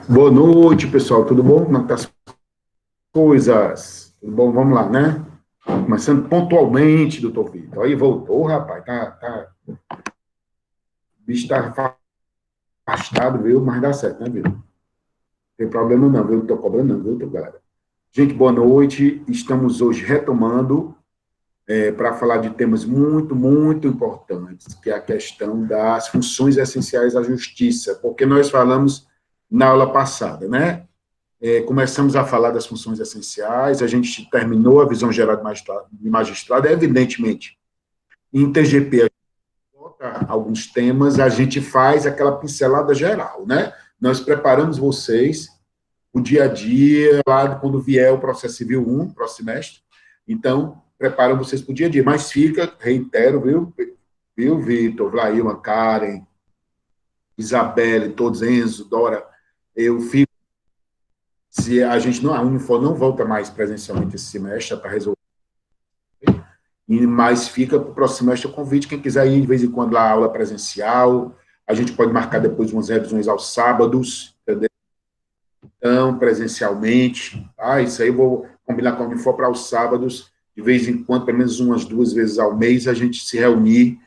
Boa noite, pessoal. Tudo bom? Como estão as coisas? Tudo bom? Vamos lá, né? Começando pontualmente, doutor Vitor. Aí voltou, rapaz. O bicho está afastado, viu? Mas dá certo, né, viu? Não tem problema não, viu? Não estou cobrando não, viu, galera? Gente, boa noite. Estamos hoje retomando para falar de temas muito, muito importantes, que é a questão das funções essenciais da justiça, porque nós falamos na aula passada, né? Começamos a falar das funções essenciais, a gente terminou a visão geral de magistrado, evidentemente, em TGP, a gente coloca alguns temas, a gente faz aquela pincelada geral, né? Nós preparamos vocês o dia a dia, lá quando vier o processo civil 1, próximo semestre, então, preparam vocês para o dia a dia, mas fica, reitero, viu, Vitor, Vlailma, Karen, Isabelle, todos, Enzo, Dora, eu fico. Se a gente não, a Unifor não volta mais presencialmente esse semestre, para resolver, mas fica para o próximo semestre o convite, quem quiser ir de vez em quando lá, aula presencial, a gente pode marcar depois umas revisões aos sábados, entendeu? Então, presencialmente, tá? Isso aí eu vou combinar com a Unifor para os sábados, de vez em quando, pelo menos umas 2 vezes ao mês, a gente se reunir,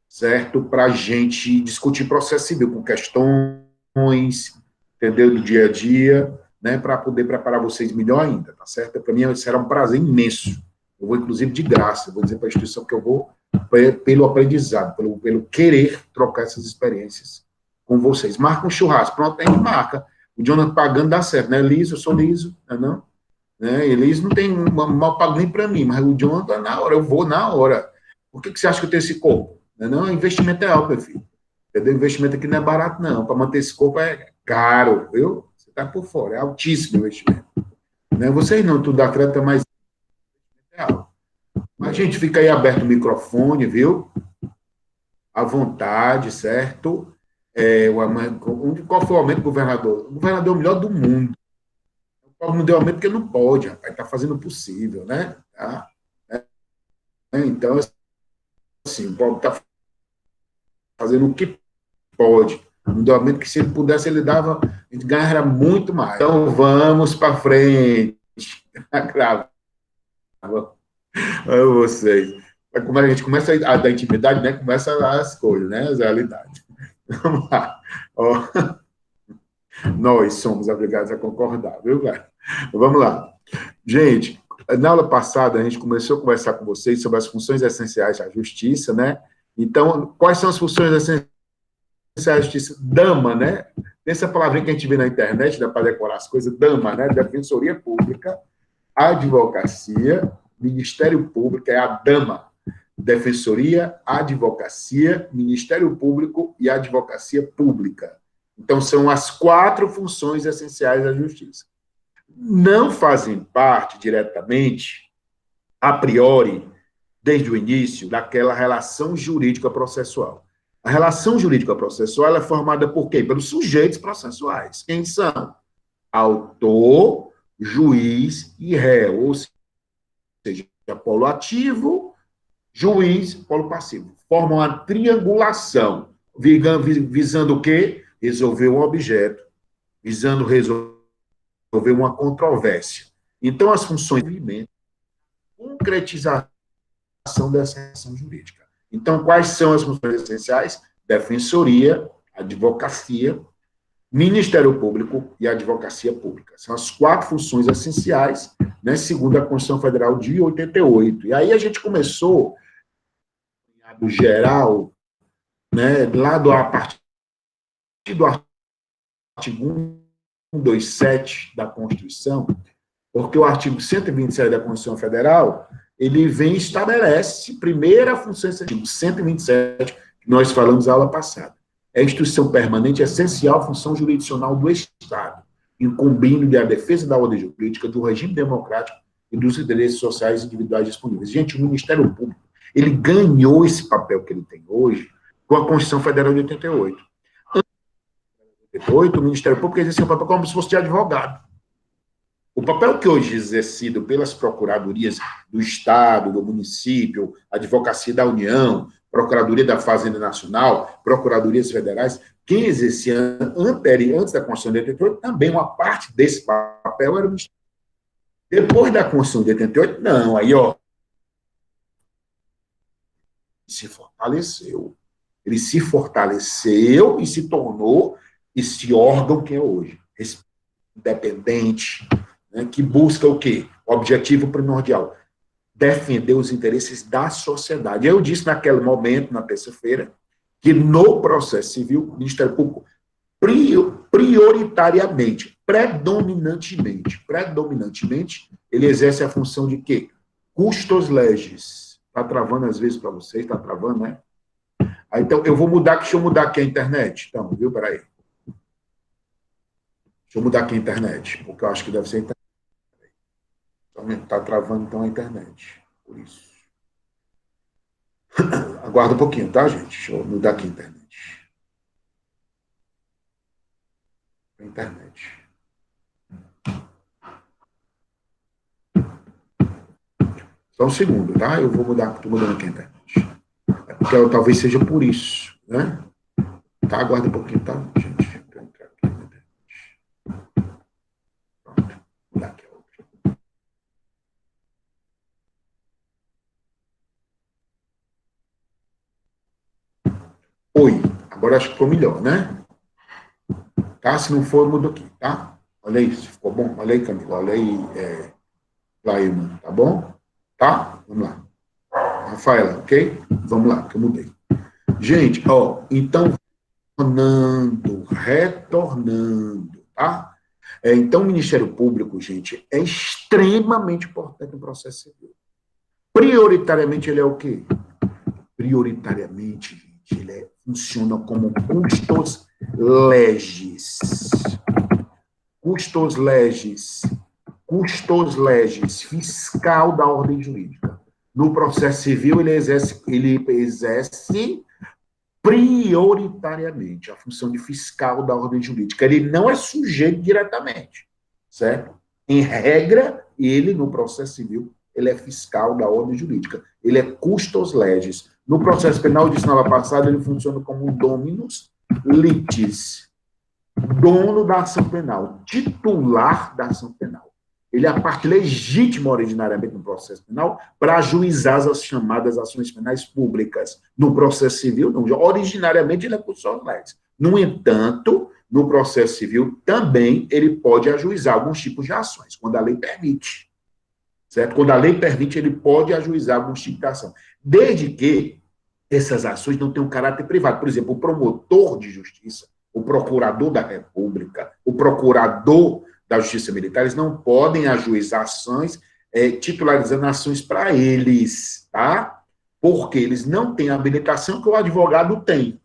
certo? Para a gente discutir processo civil, com questões, entendeu? Do dia a dia, né? Para poder preparar vocês melhor ainda, tá certo? Para mim será um prazer imenso. Eu vou, inclusive, de graça, eu vou dizer para a instituição que eu vou pelo aprendizado, pelo querer trocar essas experiências com vocês. Marca um churrasco, pronto, a gente marca. O Jonathan pagando dá certo, né? Liso, eu sou liso, não? Né? Liso não tem mal pago nem para mim, mas o Jonathan, na hora, eu vou na hora. Por que você acha que eu tenho esse corpo? Não, investimento é alto, meu filho. Entendeu? Investimento aqui não é barato, não. Para manter esse corpo é caro, viu? Você está por fora, é altíssimo o investimento. Né? Vocês não, tudo da treta, mas é alto. Mas, gente, fica aí aberto o microfone, viu? À vontade, certo? Qual foi o aumento do governador? O governador é o melhor do mundo. O povo não deu aumento porque não pode, rapaz. Está fazendo o possível, né? Tá? Então, assim, o povo está fazendo o que pode. Não deu aumento que se ele pudesse, ele dava, a gente ganharia muito mais. Então, vamos para frente. Grava. Vocês. Como a gente começa a dar intimidade, né? Começa as coisas, né? As realidades. Vamos lá. Ó, nós somos obrigados a concordar, viu, cara? Vamos lá. Gente, na aula passada, a gente começou a conversar com vocês sobre as funções essenciais da justiça, né? Então, quais são as funções essenciais da justiça? Dama, né? Essa palavrinha que a gente vê na internet, dá para decorar as coisas, dama, né? Defensoria Pública, Advocacia, Ministério Público, é a dama. Defensoria, Advocacia, Ministério Público e Advocacia Pública. Então, são as 4 funções essenciais da justiça. Não fazem parte diretamente, a priori, desde o início, daquela relação jurídica processual. A relação jurídica processual é formada por quê? Pelos sujeitos processuais. Quem são? Autor, juiz e réu, ou seja, polo ativo, juiz, polo passivo. Formam uma triangulação, visando o quê? Resolver um objeto, visando resolver uma controvérsia. Então, as funções de concretização dessa ação jurídica. Então, quais são as funções essenciais? Defensoria, advocacia, Ministério Público e Advocacia Pública. São as 4 funções essenciais, né, segundo a Constituição Federal de 88. E aí a gente começou, do geral, né, a partir do artigo 127 da Constituição, porque o artigo 127 da Constituição Federal, ele vem e estabelece, primeira função, esse artigo 127, que nós falamos na aula passada. É a instituição permanente, essencial função jurisdicional do Estado, incumbindo-lhe a defesa da ordem jurídica, do regime democrático e dos direitos sociais individuais disponíveis. Gente, o Ministério Público, ele ganhou esse papel que ele tem hoje com a Constituição Federal de 88. Em 88, o Ministério Público exercia o papel como se fosse de advogado. O papel que hoje é exercido pelas procuradorias do Estado, do município, a advocacia da União, Procuradoria da Fazenda Nacional, Procuradorias Federais, quem exercia antes da Constituição de 88, também uma parte desse papel era o Ministério. Depois da Constituição de 88, não, aí, ó, se fortaleceu. Ele se fortaleceu e se tornou esse órgão que é hoje, independente, né, que busca o quê? O objetivo primordial, defender os interesses da sociedade. Eu disse naquele momento, na terça-feira, que no processo civil, o Ministério Público, prioritariamente, predominantemente, ele exerce a função de quê? Custos legis. Está travando às vezes para vocês, está travando, né? Então, eu vou mudar, deixa eu mudar aqui a internet. Então, viu? Peraí. Deixa eu mudar aqui a internet, porque eu acho que deve ser a internet. Está travando, então, a internet. Por isso. Aguarda um pouquinho, tá, gente? Deixa eu mudar aqui a internet. Só um segundo, tá? Eu vou mudar, estou mudando aqui a internet. É porque talvez seja por isso, né? Tá, aguarda um pouquinho, tá, gente? Vou entrar aqui na internet. Pronto, vou mudar aqui a outra. Oi, agora acho que ficou melhor, né? Tá? Se não for, eu mudo aqui, tá? Olha aí, se ficou bom. Olha aí, Camila, olha aí, Laíma, tá bom? Tá? Vamos lá. Rafaela, ok? Vamos lá, que eu mudei. Gente, ó, então, retornando, tá? Então, o Ministério Público, gente, é extremamente importante no processo civil. Prioritariamente, ele é o quê? Prioritariamente, gente, ele funciona como custos legis. Custos legis, fiscal da ordem jurídica. No processo civil, ele exerce prioritariamente a função de fiscal da ordem jurídica. Ele não é sujeito diretamente, certo? Em regra, ele, no processo civil, ele é fiscal da ordem jurídica. Ele é custos legis. No processo penal, eu disse na aula passada, ele funciona como um dominus litis, dono da ação penal, titular da ação penal. Ele é a parte legítima originariamente no processo penal para ajuizar as chamadas ações penais públicas. No processo civil, não. Originariamente, ele é custos legis. No entanto, no processo civil, também ele pode ajuizar alguns tipos de ações, quando a lei permite. Certo? Quando a lei permite, ele pode ajuizar alguns tipos de ação. Desde que essas ações não tenham caráter privado. Por exemplo, o promotor de justiça, o procurador da República, o procurador da Justiça Militar, eles não podem ajuizar ações titularizando ações para eles, tá? Porque eles não têm a habilitação que o advogado tem.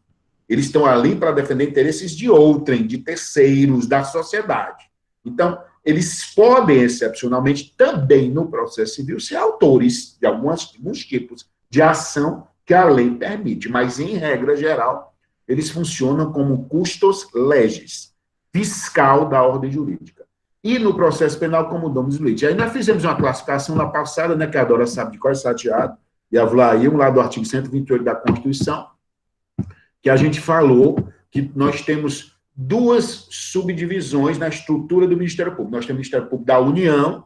Eles estão ali para defender interesses de outrem, de terceiros, da sociedade. Então, eles podem, excepcionalmente, também no processo civil, ser autores de alguns tipos de ação que a lei permite, mas, em regra geral, eles funcionam como custos legis, fiscal da ordem jurídica. E no processo penal, como dominus litis. Aí nós fizemos uma classificação na passada, né, que a Dora sabe de cor salteado, e a Vlair, lá do artigo 128 da Constituição, que a gente falou que nós temos duas subdivisões na estrutura do Ministério Público. Nós temos o Ministério Público da União,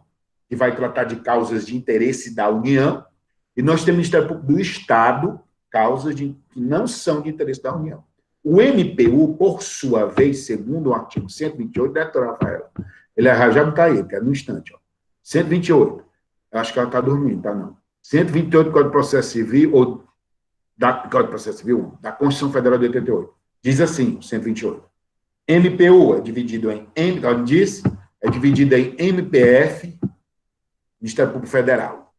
que vai tratar de causas de interesse da União, e nós temos o Ministério Público do Estado, causas que não são de interesse da União. O MPU, por sua vez, segundo o artigo 128, doutora Rafaela, ele já está aí, que é no instante, ó. 128, eu acho que ela está dormindo, tá não. 128 do Código de Processo Civil, ou Código de Processo Civil, da Constituição Federal de 88, diz assim, 128, MPU é dividido em, é dividido em MPF, Ministério Público Federal,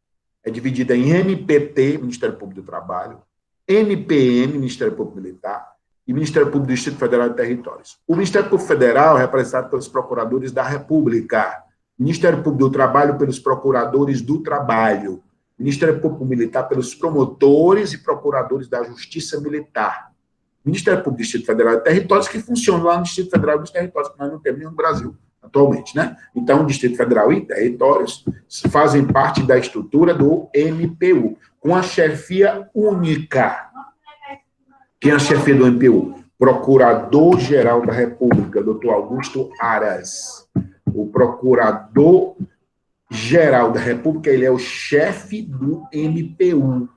é dividida em MPT, Ministério Público do Trabalho, MPM, Ministério Público Militar, e Ministério Público do Distrito Federal e Territórios. O Ministério Público Federal é representado pelos procuradores da República, Ministério Público do Trabalho pelos procuradores do Trabalho, Ministério Público Militar pelos promotores e procuradores da Justiça Militar, Ministério Público do Distrito Federal e Territórios, que funciona lá no Distrito Federal e dos Territórios, que nós não temos nenhum no Brasil atualmente, né? Então, o Distrito Federal e Territórios fazem parte da estrutura do MPU, com a chefia única. Quem é a chefe do MPU? Procurador-Geral da República, doutor Augusto Aras. O Procurador-Geral da República, ele é o chefe do MPU.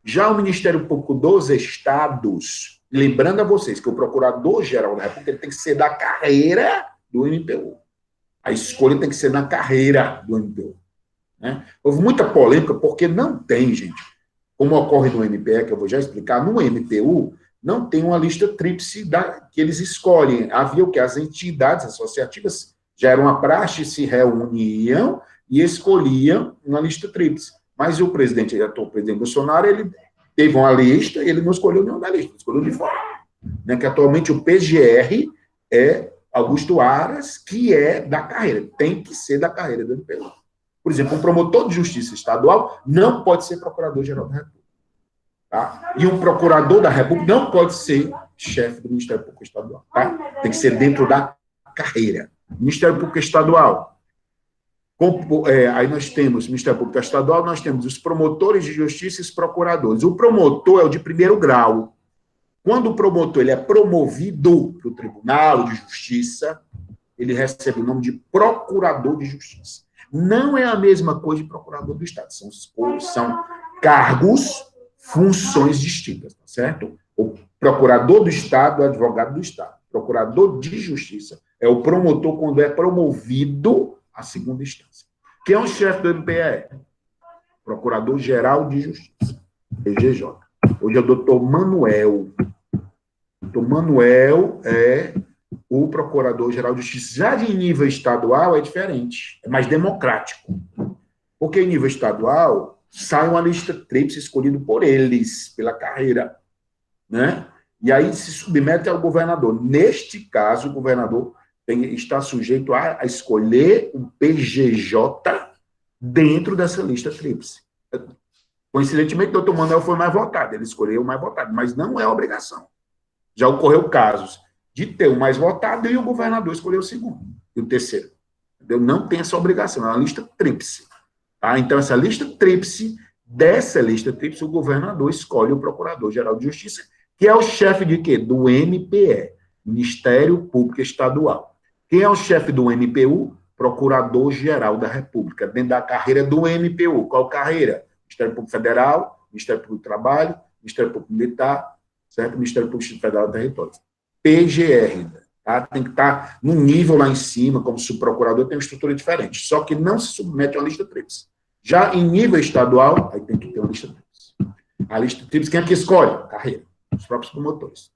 Já o Ministério Público dos Estados, lembrando a vocês que o Procurador-Geral da República ele tem que ser da carreira do MPU. A escolha tem que ser na carreira do MPU. Né? Houve muita polêmica, porque não tem, gente, como ocorre no MPE, que eu vou já explicar, no MPU não tem uma lista tríplice que eles escolhem. Havia o que? As entidades associativas, já era uma praxe, se reuniam e escolhiam uma lista tríplice. Mas o presidente Bolsonaro, ele teve uma lista e ele não escolheu nenhuma da lista, escolheu de fora. Né? Que atualmente o PGR é Augusto Aras, que é da carreira, tem que ser da carreira do MPU. Por exemplo, um promotor de justiça estadual não pode ser procurador-geral da República. Tá? E um procurador da República não pode ser chefe do Ministério Público Estadual. Tá? Tem que ser dentro da carreira. Ministério Público Estadual. Aí nós temos, Ministério Público Estadual, nós temos os promotores de justiça e os procuradores. O promotor é o de primeiro grau. Quando o promotor ele é promovido para o Tribunal de Justiça, ele recebe o nome de procurador de justiça. Não é a mesma coisa de procurador do Estado. São cargos, funções distintas, tá certo? O procurador do Estado é o advogado do Estado. O procurador de justiça é o promotor quando é promovido à segunda instância. Quem é o chefe do MPE? Procurador-Geral de Justiça, PGJ. Hoje é o doutor Manuel. O doutor Manuel é o Procurador-Geral de Justiça. Já de nível estadual é diferente, é mais democrático. Porque em nível estadual sai uma lista tríplice escolhida por eles, pela carreira, né? E aí se submete ao governador. Neste caso, o governador está sujeito a escolher o PGJ dentro dessa lista tríplice. Coincidentemente, o doutor Manuel foi mais votado, ele escolheu o mais votado, mas não é obrigação. Já ocorreu casos de ter o mais votado e o governador escolher o segundo e o terceiro. Entendeu? Não tem essa obrigação, é uma lista tríplice. Tá? Então, essa lista tríplice, dessa lista tríplice, o governador escolhe o Procurador-Geral de Justiça, que é o chefe de quê? Do MPE, Ministério Público Estadual. Quem é o chefe do MPU? Procurador-Geral da República, dentro da carreira do MPU. Qual carreira? Ministério Público Federal, Ministério Público do Trabalho, Ministério Público Militar, certo? Ministério Público Federal do Território. PGR, tá? Tem que estar num nível lá em cima, como subprocurador, tem uma estrutura diferente, só que não se submete a uma lista tríplice. Já em nível estadual, aí tem que ter uma lista tríplice. A lista tríplice, quem é que escolhe? Carreira, os próprios promotores.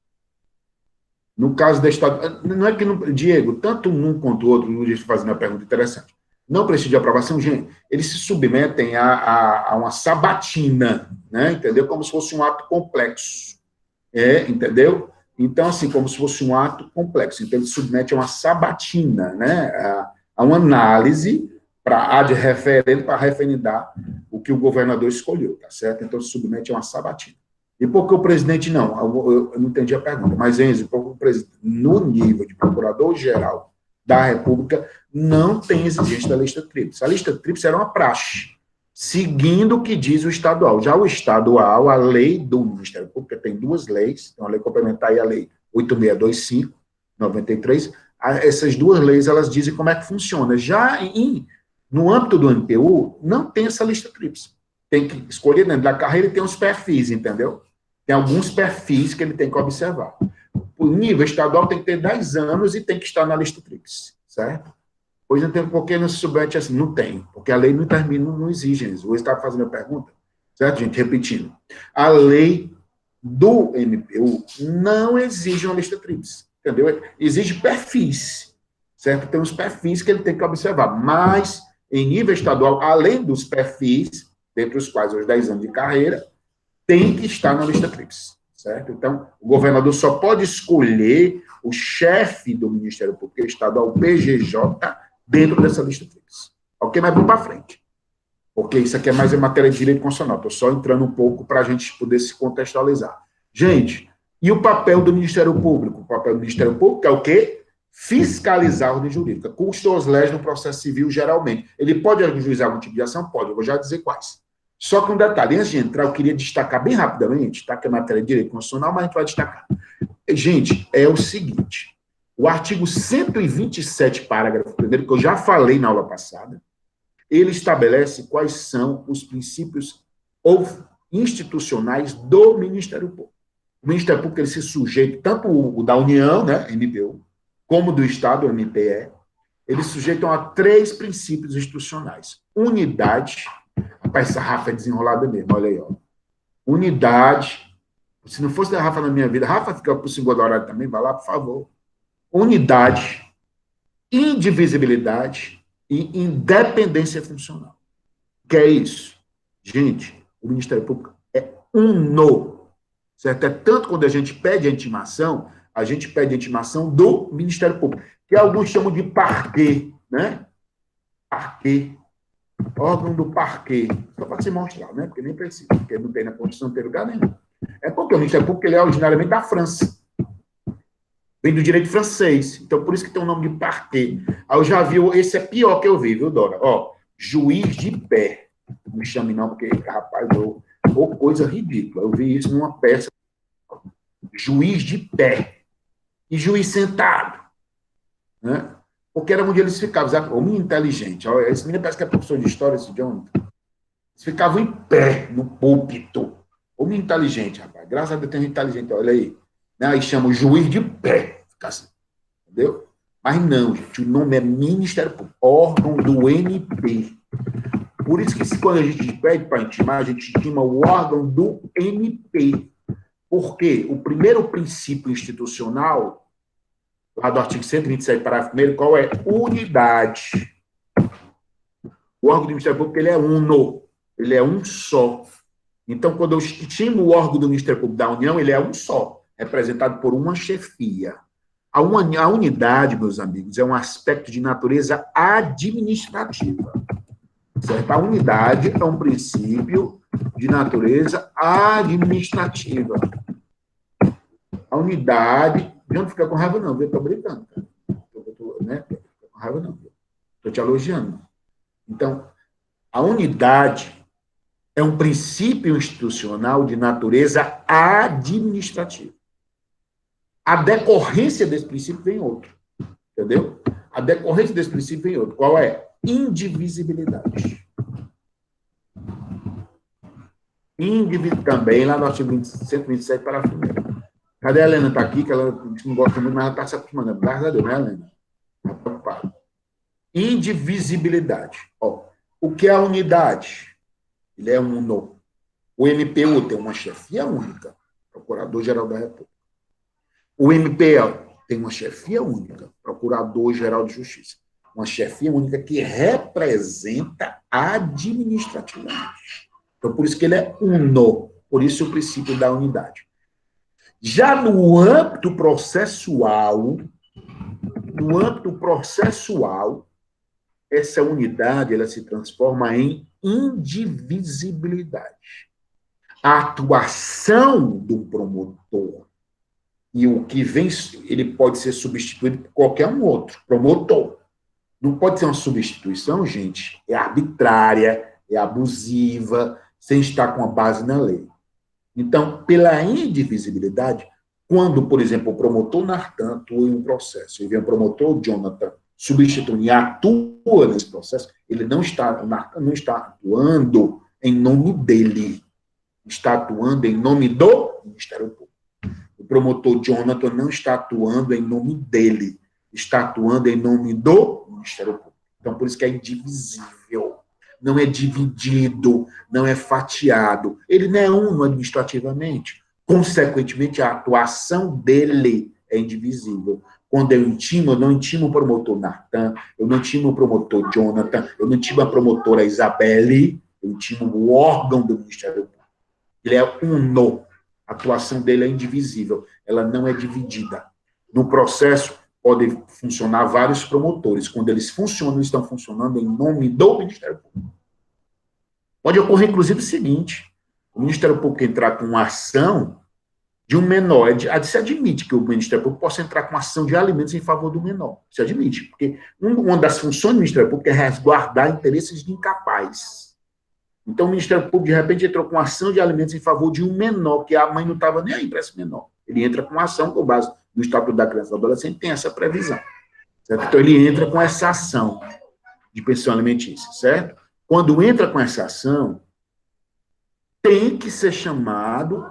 No caso da Estado, não é que, Diego, tanto um quanto o outro, não deixa eu fazer uma pergunta interessante, não precisa de aprovação, gente, eles se submetem a uma sabatina, né, entendeu? Como se fosse um ato complexo, entendeu? Então, assim, como se fosse um ato complexo. Então, ele submete a uma sabatina, né, a uma análise para de referendo para referendar o que o governador escolheu, tá certo? Então, se submete a uma sabatina. E por que o presidente não? Eu não entendi a pergunta, mas, Enzo, no nível de procurador-geral da República, não tem exigência da lista tríplice. A lista tríplice era uma praxe, seguindo o que diz o estadual. Já o estadual, a lei do Ministério Público, tem duas leis, então a lei complementar e a lei 8625, 93, essas duas leis, elas dizem como é que funciona. Já no âmbito do MPU, não tem essa lista tríplice. Tem que escolher dentro da carreira e tem uns perfis, entendeu? Tem alguns perfis que ele tem que observar. O nível estadual tem que ter 10 anos e tem que estar na lista tríplice, certo? Pois não tem por que não se submete assim, não tem, porque a lei não termina, não exige isso. Você está fazendo a pergunta, certo, gente? Repetindo. A lei do MPU não exige uma lista tríplice, entendeu? Exige perfis, certo? Tem uns perfis que ele tem que observar, mas em nível estadual, além dos perfis, dentre os quais os 10 anos de carreira, tem que estar na lista tríplice, certo? Então, o governador só pode escolher o chefe do Ministério Público Estadual, o PGJ, dentro dessa lista tríplice. Ok? Mas vamos para frente. Porque isso aqui é mais em matéria de direito constitucional. Estou só entrando um pouco para a gente poder se contextualizar. Gente, e o papel do Ministério Público? O papel do Ministério Público é o quê? Fiscalizar a ordem jurídica. Custo aos leis no processo civil, geralmente. Ele pode ajuizar algum tipo de ação? Pode. Eu vou já dizer quais. Só que um detalhe, antes de entrar, eu queria destacar bem rapidamente, tá? Que é matéria de direito constitucional, mas a gente vai destacar. Gente, é o seguinte, o artigo 127, parágrafo 1º, que eu já falei na aula passada, ele estabelece quais são os princípios ou institucionais do Ministério Público. O Ministério Público ele se sujeita, tanto o da União, né, MPU, como do Estado, MPE, eles sujeitam a 3 princípios institucionais. Unidade, rapaz, essa Rafa é desenrolada mesmo, olha aí, ó. Unidade, se não fosse a Rafa na minha vida, Rafa fica por 5 da hora também, vai lá, por favor. Unidade, indivisibilidade e independência funcional. O que é isso? Gente, o Ministério Público é uno, certo? É tanto quando a gente pede a intimação do Ministério Público, que alguns chamam de parquê, né? Parquê. Órgão do parquê. Só para se mostrar, né? Porque nem precisa, porque não tem na Constituição, não tem lugar nenhum. É porque o Ministério Público ele é originariamente da França. Vem do direito francês. Então, por isso que tem o nome de parquê. Aí eu já vi, esse é pior que eu vi, viu, Dora? Ó, juiz de pé. Não me chame não, porque, rapaz, coisa ridícula. Eu vi isso numa peça. Juiz de pé. E juiz sentado. Né? Porque era onde eles ficavam. Homem inteligente. Olha, esse menino parece que é professor de história, esse Jonathan. Eles ficavam em pé, no púlpito. Homem inteligente, rapaz. Graças a Deus tem gente inteligente, olha aí. Aí chama o juiz de pé. Fica assim. Entendeu? Mas não, gente. O nome é Ministério Público. Órgão do MP. Por isso que quando a gente pede para intimar, a gente intima o órgão do MP. Por quê? O primeiro princípio institucional, lá do artigo 127, parágrafo 1º, qual é? Unidade. O órgão do Ministério Público, ele é uno. Ele é um só. Então, quando eu estimo o órgão do Ministério Público da União, ele é um só, representado por uma chefia. A unidade, meus amigos, é um aspecto de natureza administrativa. Certo? A unidade é um princípio de natureza administrativa. A unidade... Não fica com raiva, não, eu estou brincando. Né? Não fica com raiva, não. Estou te elogiando. Então, a unidade é um princípio institucional de natureza administrativa. A decorrência desse princípio vem outro. Entendeu? A decorrência desse princípio vem outro. Qual é? Indivisibilidade. Também, lá no artigo 127, parágrafo 1º. Cadê a Helena? Está aqui, que ela não gosta muito, mas ela está se acostumando. Graças a Deus, né, Helena? Está preocupada. Indivisibilidade. Ó, o que é a unidade? Ele é uno. O MPU tem uma chefia única, Procurador-Geral da República. O MPL tem uma chefia única, Procurador-Geral de Justiça. Uma chefia única que representa administrativamente. Então, por isso que ele é uno. Por isso o princípio da unidade. Já no âmbito processual, essa unidade ela se transforma em indivisibilidade. A atuação do promotor e o que vem, ele pode ser substituído por qualquer um outro promotor. Não pode ser uma substituição, gente, é arbitrária, é abusiva, sem estar com a base na lei. Então, pela indivisibilidade, quando, por exemplo, o promotor Nartan atua em um processo e vem o promotor Jonathan substitui e atua nesse processo, ele não está, o Nartan não está atuando em nome dele, está atuando em nome do Ministério Público. O promotor Jonathan não está atuando em nome dele, está atuando em nome do Ministério Público. Então, por isso que é indivisível. Não é dividido, não é fatiado. Ele não é uno administrativamente. Consequentemente, a atuação dele é indivisível. Quando eu intimo, eu não intimo o promotor Nartan, eu não intimo o promotor Jonathan, eu não intimo a promotora Isabelle, eu intimo o órgão do Ministério Público. Ele é uno. A atuação dele é indivisível. Ela não é dividida. No processo, podem funcionar vários promotores. Quando eles funcionam, estão funcionando em nome do Ministério Público. Pode ocorrer, inclusive, o seguinte: o Ministério Público entrar com uma ação de um menor, se admite que o Ministério Público possa entrar com uma ação de alimentos em favor do menor. Se admite, porque uma das funções do Ministério Público é resguardar interesses de incapaz. Então, o Ministério Público, de repente, entrou com ação de alimentos em favor de um menor, que a mãe não estava nem aí para esse menor. Ele entra com ação, com base no Estatuto da Criança e do Adolescente, tem essa previsão. Certo? Então, ele entra com essa ação de pensão alimentícia, certo? Quando entra com essa ação, tem que ser chamado,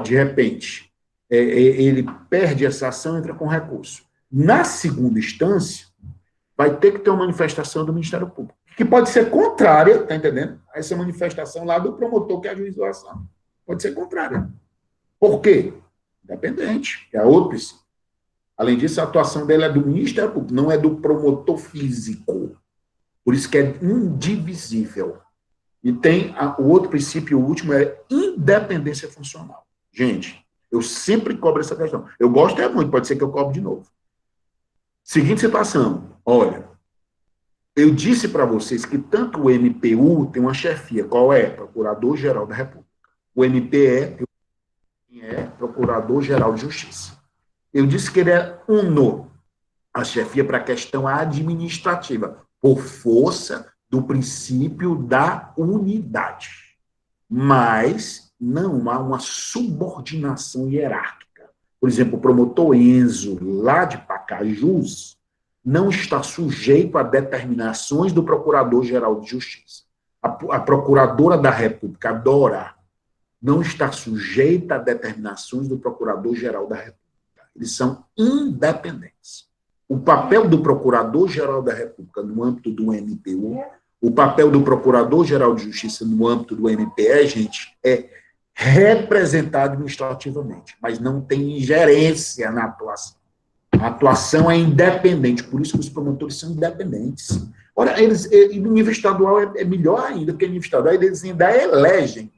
de repente, ele perde essa ação, entra com recurso. Na segunda instância, vai ter que ter uma manifestação do Ministério Público, que pode ser contrária, tá entendendo? A essa manifestação lá do promotor que ajuizou a ação. Pode ser contrária. Por quê? Independente, que é outro princípio. Além disso, a atuação dele é do Ministério Público, não é do promotor físico. Por isso que é indivisível. E tem o outro princípio, o último, é independência funcional. Gente, eu sempre cobro essa questão. Eu gosto muito, pode ser que eu cobre de novo. Seguinte situação, olha, eu disse para vocês que tanto o MPU tem uma chefia, qual é? Procurador-Geral da República. O MPE é Procurador-Geral de Justiça. Eu disse que ele é uno, a chefia para a questão administrativa, por força do princípio da unidade. Mas não há uma subordinação hierárquica. Por exemplo, o promotor Enzo, lá de Pacajus, não está sujeito a determinações do Procurador-Geral de Justiça. A Procuradora da República, a Dora, não está sujeita a determinações do Procurador-Geral da República. Eles são independentes. O papel do Procurador-Geral da República no âmbito do MPU, o papel do Procurador-Geral de Justiça no âmbito do MPE, gente, é representar administrativamente, mas não tem ingerência na atuação. A atuação é independente, por isso que os promotores são independentes. Ora, no nível estadual é melhor ainda, porque no nível estadual eles ainda elegem.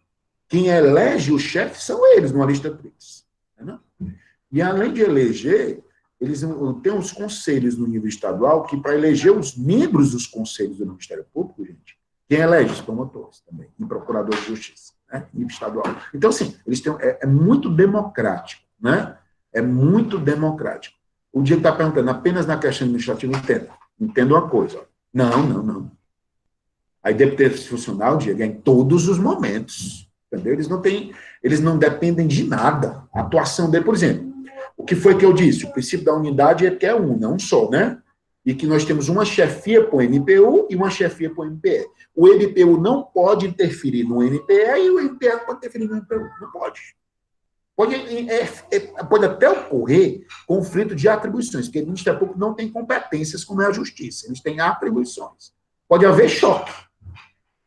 Quem elege o chefe são eles, numa lista tríplice. Né? E, além de eleger, eles têm os conselhos no nível estadual, que para eleger os membros dos conselhos do Ministério Público, gente, quem elege? Os promotores também, e procurador de justiça, né? Nível estadual. Então, assim, eles têm, é muito democrático, né? É muito democrático. O Diego está perguntando, apenas na questão administrativa, entenda uma coisa. Ó. Não. A independência funcional, Diego, é em todos os momentos. Entendeu? Eles não dependem de nada. A atuação dele, por exemplo, o que foi que eu disse? O princípio da unidade é que é um só, né? E que nós temos uma chefia para o MPU e uma chefia para o MPE. O MPU não pode interferir no MPE e o MPE não pode interferir no MPU. Não pode. Pode até ocorrer conflito de atribuições, porque o Ministério Público não tem competências como é a Justiça, eles têm atribuições. Pode haver choque,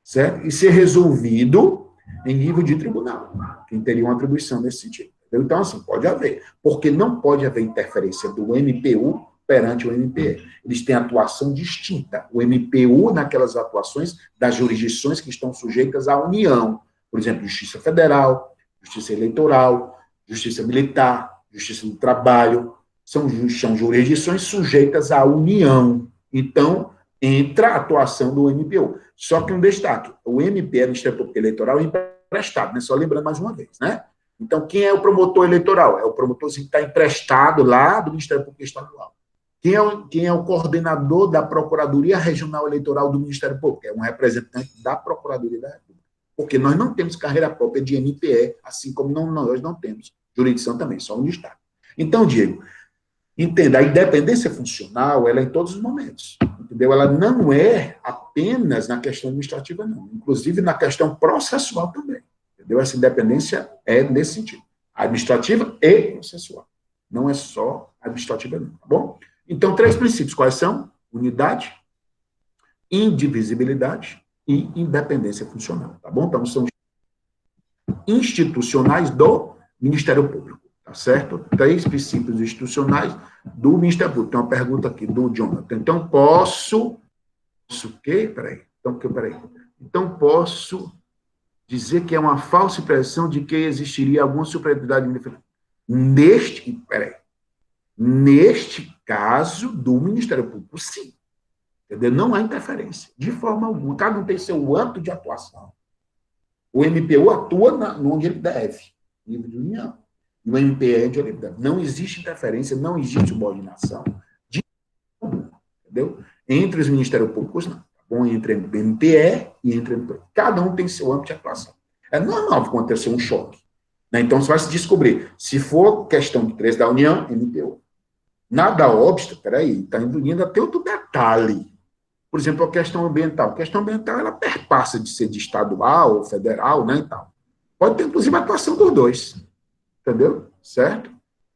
certo? E ser resolvido em nível de tribunal, quem teria uma atribuição nesse sentido. Então, assim, pode haver, porque não pode haver interferência do MPU perante o MPE. Eles têm atuação distinta. O MPU, naquelas atuações das jurisdições que estão sujeitas à União, por exemplo, Justiça Federal, Justiça Eleitoral, Justiça Militar, Justiça do Trabalho, são jurisdições sujeitas à União. Então, entra a atuação do MPU. Só que um destaque, o MPE, o Ministério Público Eleitoral, é emprestado, né? Só lembrando mais uma vez, né? Então, quem é o promotor eleitoral? É o promotorzinho que está emprestado lá do Ministério Público Estadual. Quem é o coordenador da Procuradoria Regional Eleitoral do Ministério Público? É um representante da Procuradoria da República. Porque nós não temos carreira própria de MPE, assim como nós não temos jurisdição também, só um destaque. Então, Diego, entenda, a independência funcional, ela é em todos os momentos, entendeu? Ela não é apenas na questão administrativa, não. Inclusive na questão processual também, entendeu? Essa independência é nesse sentido, administrativa e processual. Não é só administrativa, não, tá bom? Então, 3 princípios, quais são? Unidade, indivisibilidade e independência funcional, tá bom? Então, são institucionais do Ministério Público, tá certo? 3 princípios institucionais do Ministério Público. Tem uma pergunta aqui do Jonathan. Então, posso o quê? Peraí. Então, posso dizer que é uma falsa impressão de que existiria alguma superioridade neste caso do Ministério Público, sim. Entendeu? Não há interferência, de forma alguma. Cada um tem seu âmbito de atuação. O MPU atua onde ele deve, nível de união. E o MPE é onde ele deve. Não existe interferência, não existe subordinação. Entendeu? Entre os Ministérios Públicos, não. Tá bom entre MPE e entre MPE. Cada um tem seu âmbito de atuação. É normal acontecer um choque. Né? Então, você vai se descobrir. Se for questão de interesse da União, MPU. Nada obsta, peraí, está indo até outro detalhe. Por exemplo, a questão ambiental. A questão ambiental, ela perpassa de ser de estadual, federal, né, e tal. Pode ter, inclusive, a atuação dos dois. Entendeu? Certo?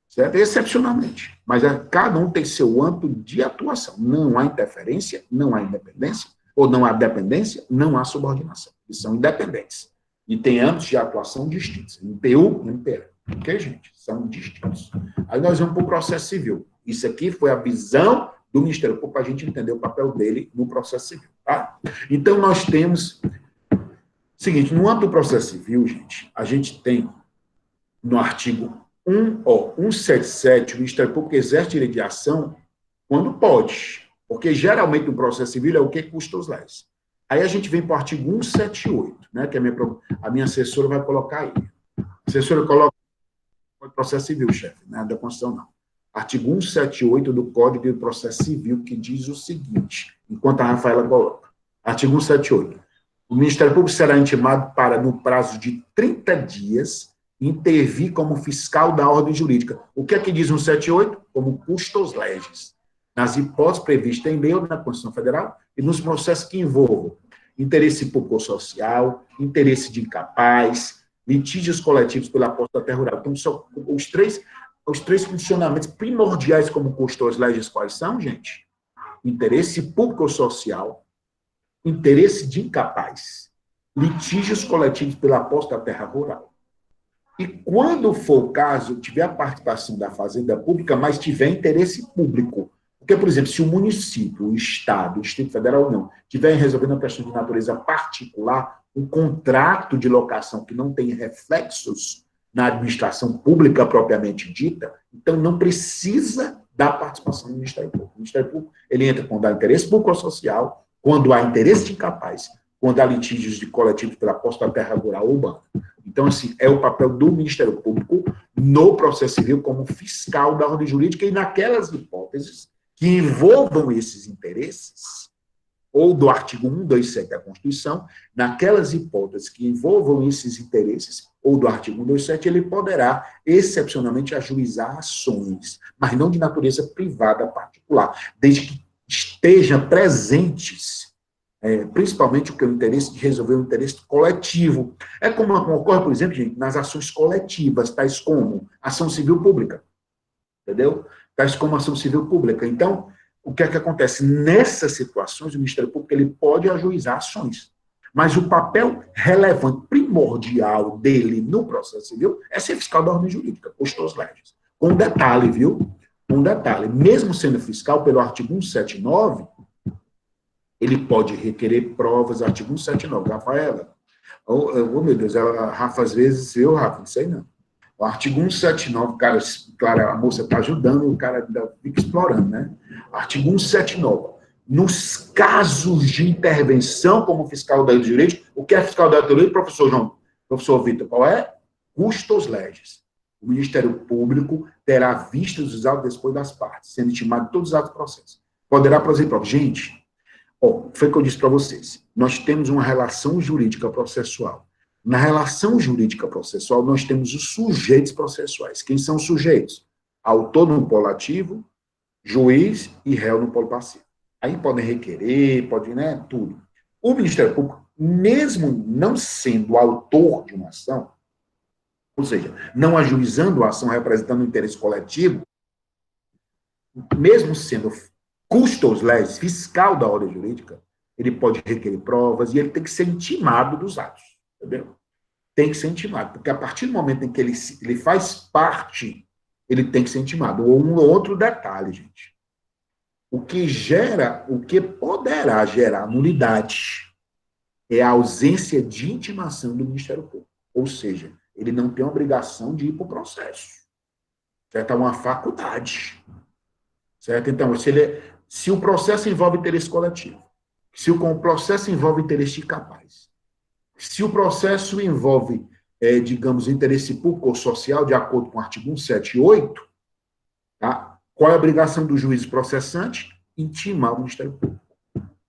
Certo? Excepcionalmente. Mas cada um tem seu âmbito de atuação. Não há interferência, não há independência, ou não há dependência, não há subordinação. Eles são independentes. E tem âmbitos de atuação distintos. MPU e MPE. Ok, gente? São distintos. Aí nós vamos para o processo civil. Isso aqui foi a visão do Ministério Público para a gente entender o papel dele no processo civil. Tá? Então, nós temos o seguinte, no âmbito do processo civil, gente, a gente tem no artigo 177, o Ministério Público exerce direito de ação quando pode, porque geralmente no processo civil é o que custa os leis. Aí a gente vem para o artigo 178, né, que a minha assessora vai colocar aí. A assessora coloca o processo civil, chefe, não é da Constituição, não. Artigo 178 do Código de Processo Civil, que diz o seguinte, enquanto a Rafaela coloca. Artigo 178. O Ministério Público será intimado para, no prazo de 30 dias, intervir como fiscal da ordem jurídica. O que é que diz 178? Como custos legis. Nas hipóteses previstas em lei ou na Constituição Federal e nos processos que envolvam interesse público ou social, interesse de incapaz, litígios coletivos pela posse da terra rural. Então, são os três funcionamentos primordiais como custos legis quais são, gente? Interesse público ou social, interesse de incapaz, litígios coletivos pela posse da terra rural. E quando for o caso, tiver a participação da Fazenda Pública, mas tiver interesse público. Porque, por exemplo, se o município, o Estado, o Distrito Federal não, tiver resolvendo uma questão de natureza particular, um contrato de locação que não tem reflexos na administração pública propriamente dita, então não precisa da participação do Ministério Público. O Ministério Público, ele entra quando há interesse público ou social, quando há interesse de incapaz, quando há litígios de coletivos pela posse da terra rural ou urbana. Então, assim, é o papel do Ministério Público no processo civil como fiscal da ordem jurídica e naquelas hipóteses que envolvam esses interesses, ou do artigo 127 da Constituição, naquelas hipóteses que envolvam esses interesses, ou do artigo 127, ele poderá, excepcionalmente, ajuizar ações, mas não de natureza privada particular, desde que estejam presentes, principalmente o que é o interesse de resolver o interesse coletivo. É como ocorre, por exemplo, gente, nas ações coletivas, tais como ação civil pública, entendeu? Tais como ação civil pública. Então, o que é que acontece? Nessas situações, o Ministério Público ele pode ajuizar ações, mas o papel relevante, primordial dele no processo civil é ser fiscal da ordem jurídica, custos legis. Com um detalhe, viu? Um detalhe, mesmo sendo fiscal pelo artigo 179, ele pode requerer provas, artigo 179, Rafaela. Oh, meu Deus, a Rafa, às vezes, Rafa, não sei não. O artigo 179, cara, a moça está ajudando, o cara fica explorando, né? Artigo 179. Nos casos de intervenção como fiscal da direito, o que é fiscal da direito, professor Vitor, qual é? Custos legis. O Ministério Público terá vistas os autos depois das partes, sendo intimado todos os atos do processo. Poderá produzir provas. Gente, foi o que eu disse para vocês. Nós temos uma relação jurídica processual. Na relação jurídica processual, nós temos os sujeitos processuais. Quem são os sujeitos? Autor no polo ativo, juiz e réu no polo passivo. Aí podem requerer, podem, né, tudo. O Ministério Público, mesmo não sendo autor de uma ação, ou seja, não ajuizando a ação representando o interesse coletivo, mesmo sendo custos legis, fiscal da ordem jurídica, ele pode requerer provas e ele tem que ser intimado dos atos. Entendeu? Tem que ser intimado, porque a partir do momento em que ele faz parte, ele tem que ser intimado. Ou um outro detalhe, gente. O que poderá gerar nulidade é a ausência de intimação do Ministério Público. Ou seja, ele não tem obrigação de ir para o processo. Certo? É uma faculdade. Certo? Então, se o processo envolve interesse coletivo, se o processo envolve interesse de incapaz, se o processo envolve, digamos, interesse público ou social, de acordo com o artigo 178, tá? Qual é a obrigação do juiz processante? Intimar o Ministério Público.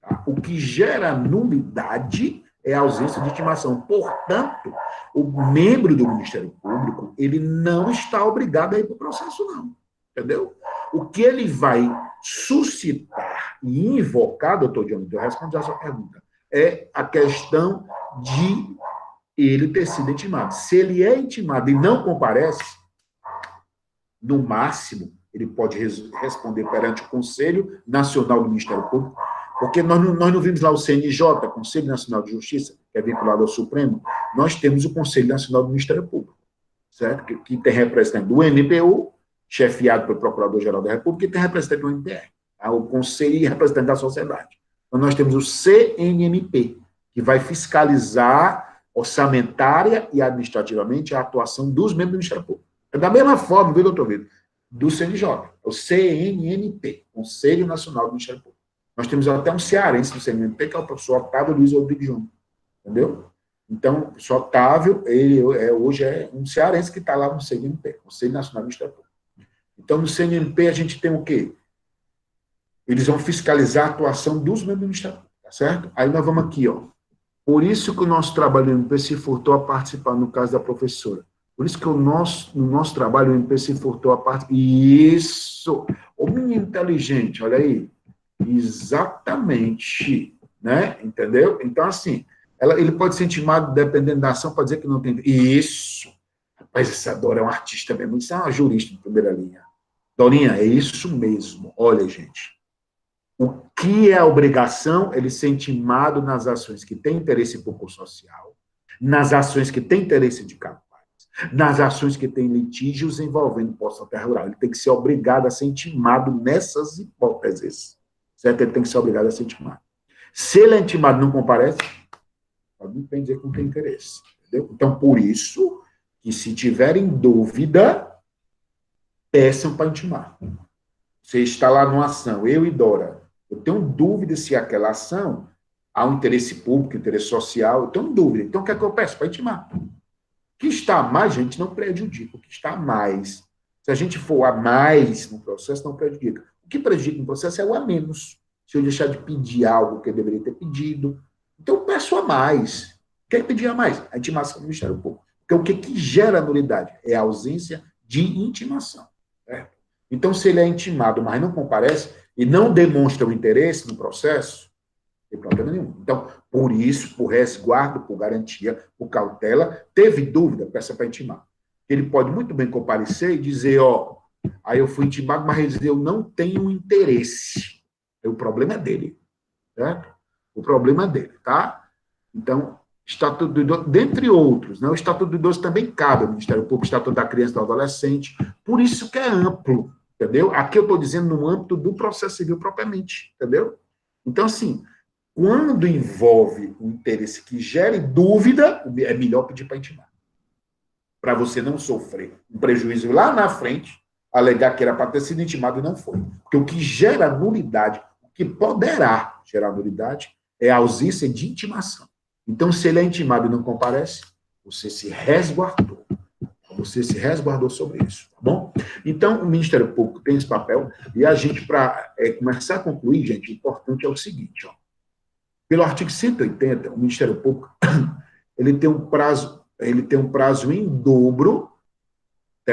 Tá? intimar. O que gera nulidade é a ausência de intimação. Portanto, o membro do Ministério Público, ele não está obrigado a ir para o processo, não. Entendeu? O que ele vai suscitar e invocar, doutor Dionísio, eu respondo a sua pergunta, é a questão de ele ter sido intimado. Se ele é intimado e não comparece, no máximo, ele pode responder perante o Conselho Nacional do Ministério Público, porque nós não vimos lá o CNJ, Conselho Nacional de Justiça, que é vinculado ao Supremo, nós temos o Conselho Nacional do Ministério Público, certo? Que tem representante do MPU, chefiado pelo Procurador-Geral da República, e tem representante do MPR, tá? O Conselho e representante da sociedade. Então, nós temos o CNMP, que vai fiscalizar orçamentária e administrativamente a atuação dos membros do Ministério Público. É da mesma forma, viu, doutor Vitor, do CNJ, o CNMP, Conselho Nacional do Ministério Público. Nós temos até um cearense do CNMP, que é o professor Otávio Luiz Rodrigues Júnior, entendeu? Então, o professor Otávio, ele hoje é um cearense que está lá no CNMP, Conselho Nacional do Ministério Público. Então, no CNMP, a gente tem o quê? Eles vão fiscalizar a atuação dos membros do Ministério Público, tá certo? Aí nós vamos aqui, ó. Por isso que o nosso trabalho no MP se furtou a participar, no caso da professora. Por isso que no nosso trabalho, o MP se furtou a participar. Isso! Ô, menino inteligente, olha aí. Exatamente. Né? Entendeu? Então, assim, ele pode ser intimado, dependendo da ação, pode dizer que não tem. Isso! Rapaz, essa Dora é um artista mesmo. Isso é uma jurista de primeira linha. Dorinha, é isso mesmo. Olha, gente. O que é a obrigação? Ele ser intimado nas ações que têm interesse público social, nas ações que têm interesse de capaz, nas ações que têm litígios envolvendo posse da terra rural. Ele tem que ser obrigado a ser intimado nessas hipóteses. Certo? Ele tem que ser obrigado a ser intimado. Se ele é intimado e não comparece, pode não dizer que não tem interesse. Entendeu? Então, por isso, que se tiverem dúvida, peçam para intimar. Você está lá numa ação, eu e Dora, eu tenho dúvida se aquela ação há um interesse público, interesse social, eu tenho dúvida. Então, o que é que eu peço? Para intimar. O que está a mais, a gente não prejudica. O que está a mais, se a gente for a mais no processo, não prejudica. O que prejudica no processo é o a menos. Se eu deixar de pedir algo que eu deveria ter pedido. Então, eu peço a mais. O que é que pedir a mais? A intimação do Ministério Público. Porque o que gera nulidade? É a ausência de intimação. Certo? Então, se ele é intimado, mas não comparece, e não demonstra o interesse no processo, não tem problema nenhum. Então, por isso, por resguardo, por garantia, por cautela, teve dúvida, peça para intimar. Ele pode muito bem comparecer e dizer, ó, aí eu fui intimado, mas eu não tenho interesse. O problema é dele, certo? O problema é dele, tá? Então, Estatuto do Idoso, dentre outros, né? O Estatuto do Idoso também cabe ao Ministério Público, o Estatuto da Criança e do Adolescente, por isso que é amplo, entendeu? Aqui eu estou dizendo no âmbito do processo civil propriamente, entendeu? Então, assim, quando envolve um interesse que gere dúvida, é melhor pedir para intimar. Para você não sofrer um prejuízo lá na frente, alegar que era para ter sido intimado e não foi. Porque o que gera nulidade, o que poderá gerar nulidade, é a ausência de intimação. Então, se ele é intimado e não comparece, você se resguardou. Você se resguardou sobre isso, tá bom? Então, o Ministério Público tem esse papel, e a gente, para começar a concluir, gente, o importante é o seguinte, ó. Pelo artigo 180, o Ministério Público, ele tem um prazo em dobro,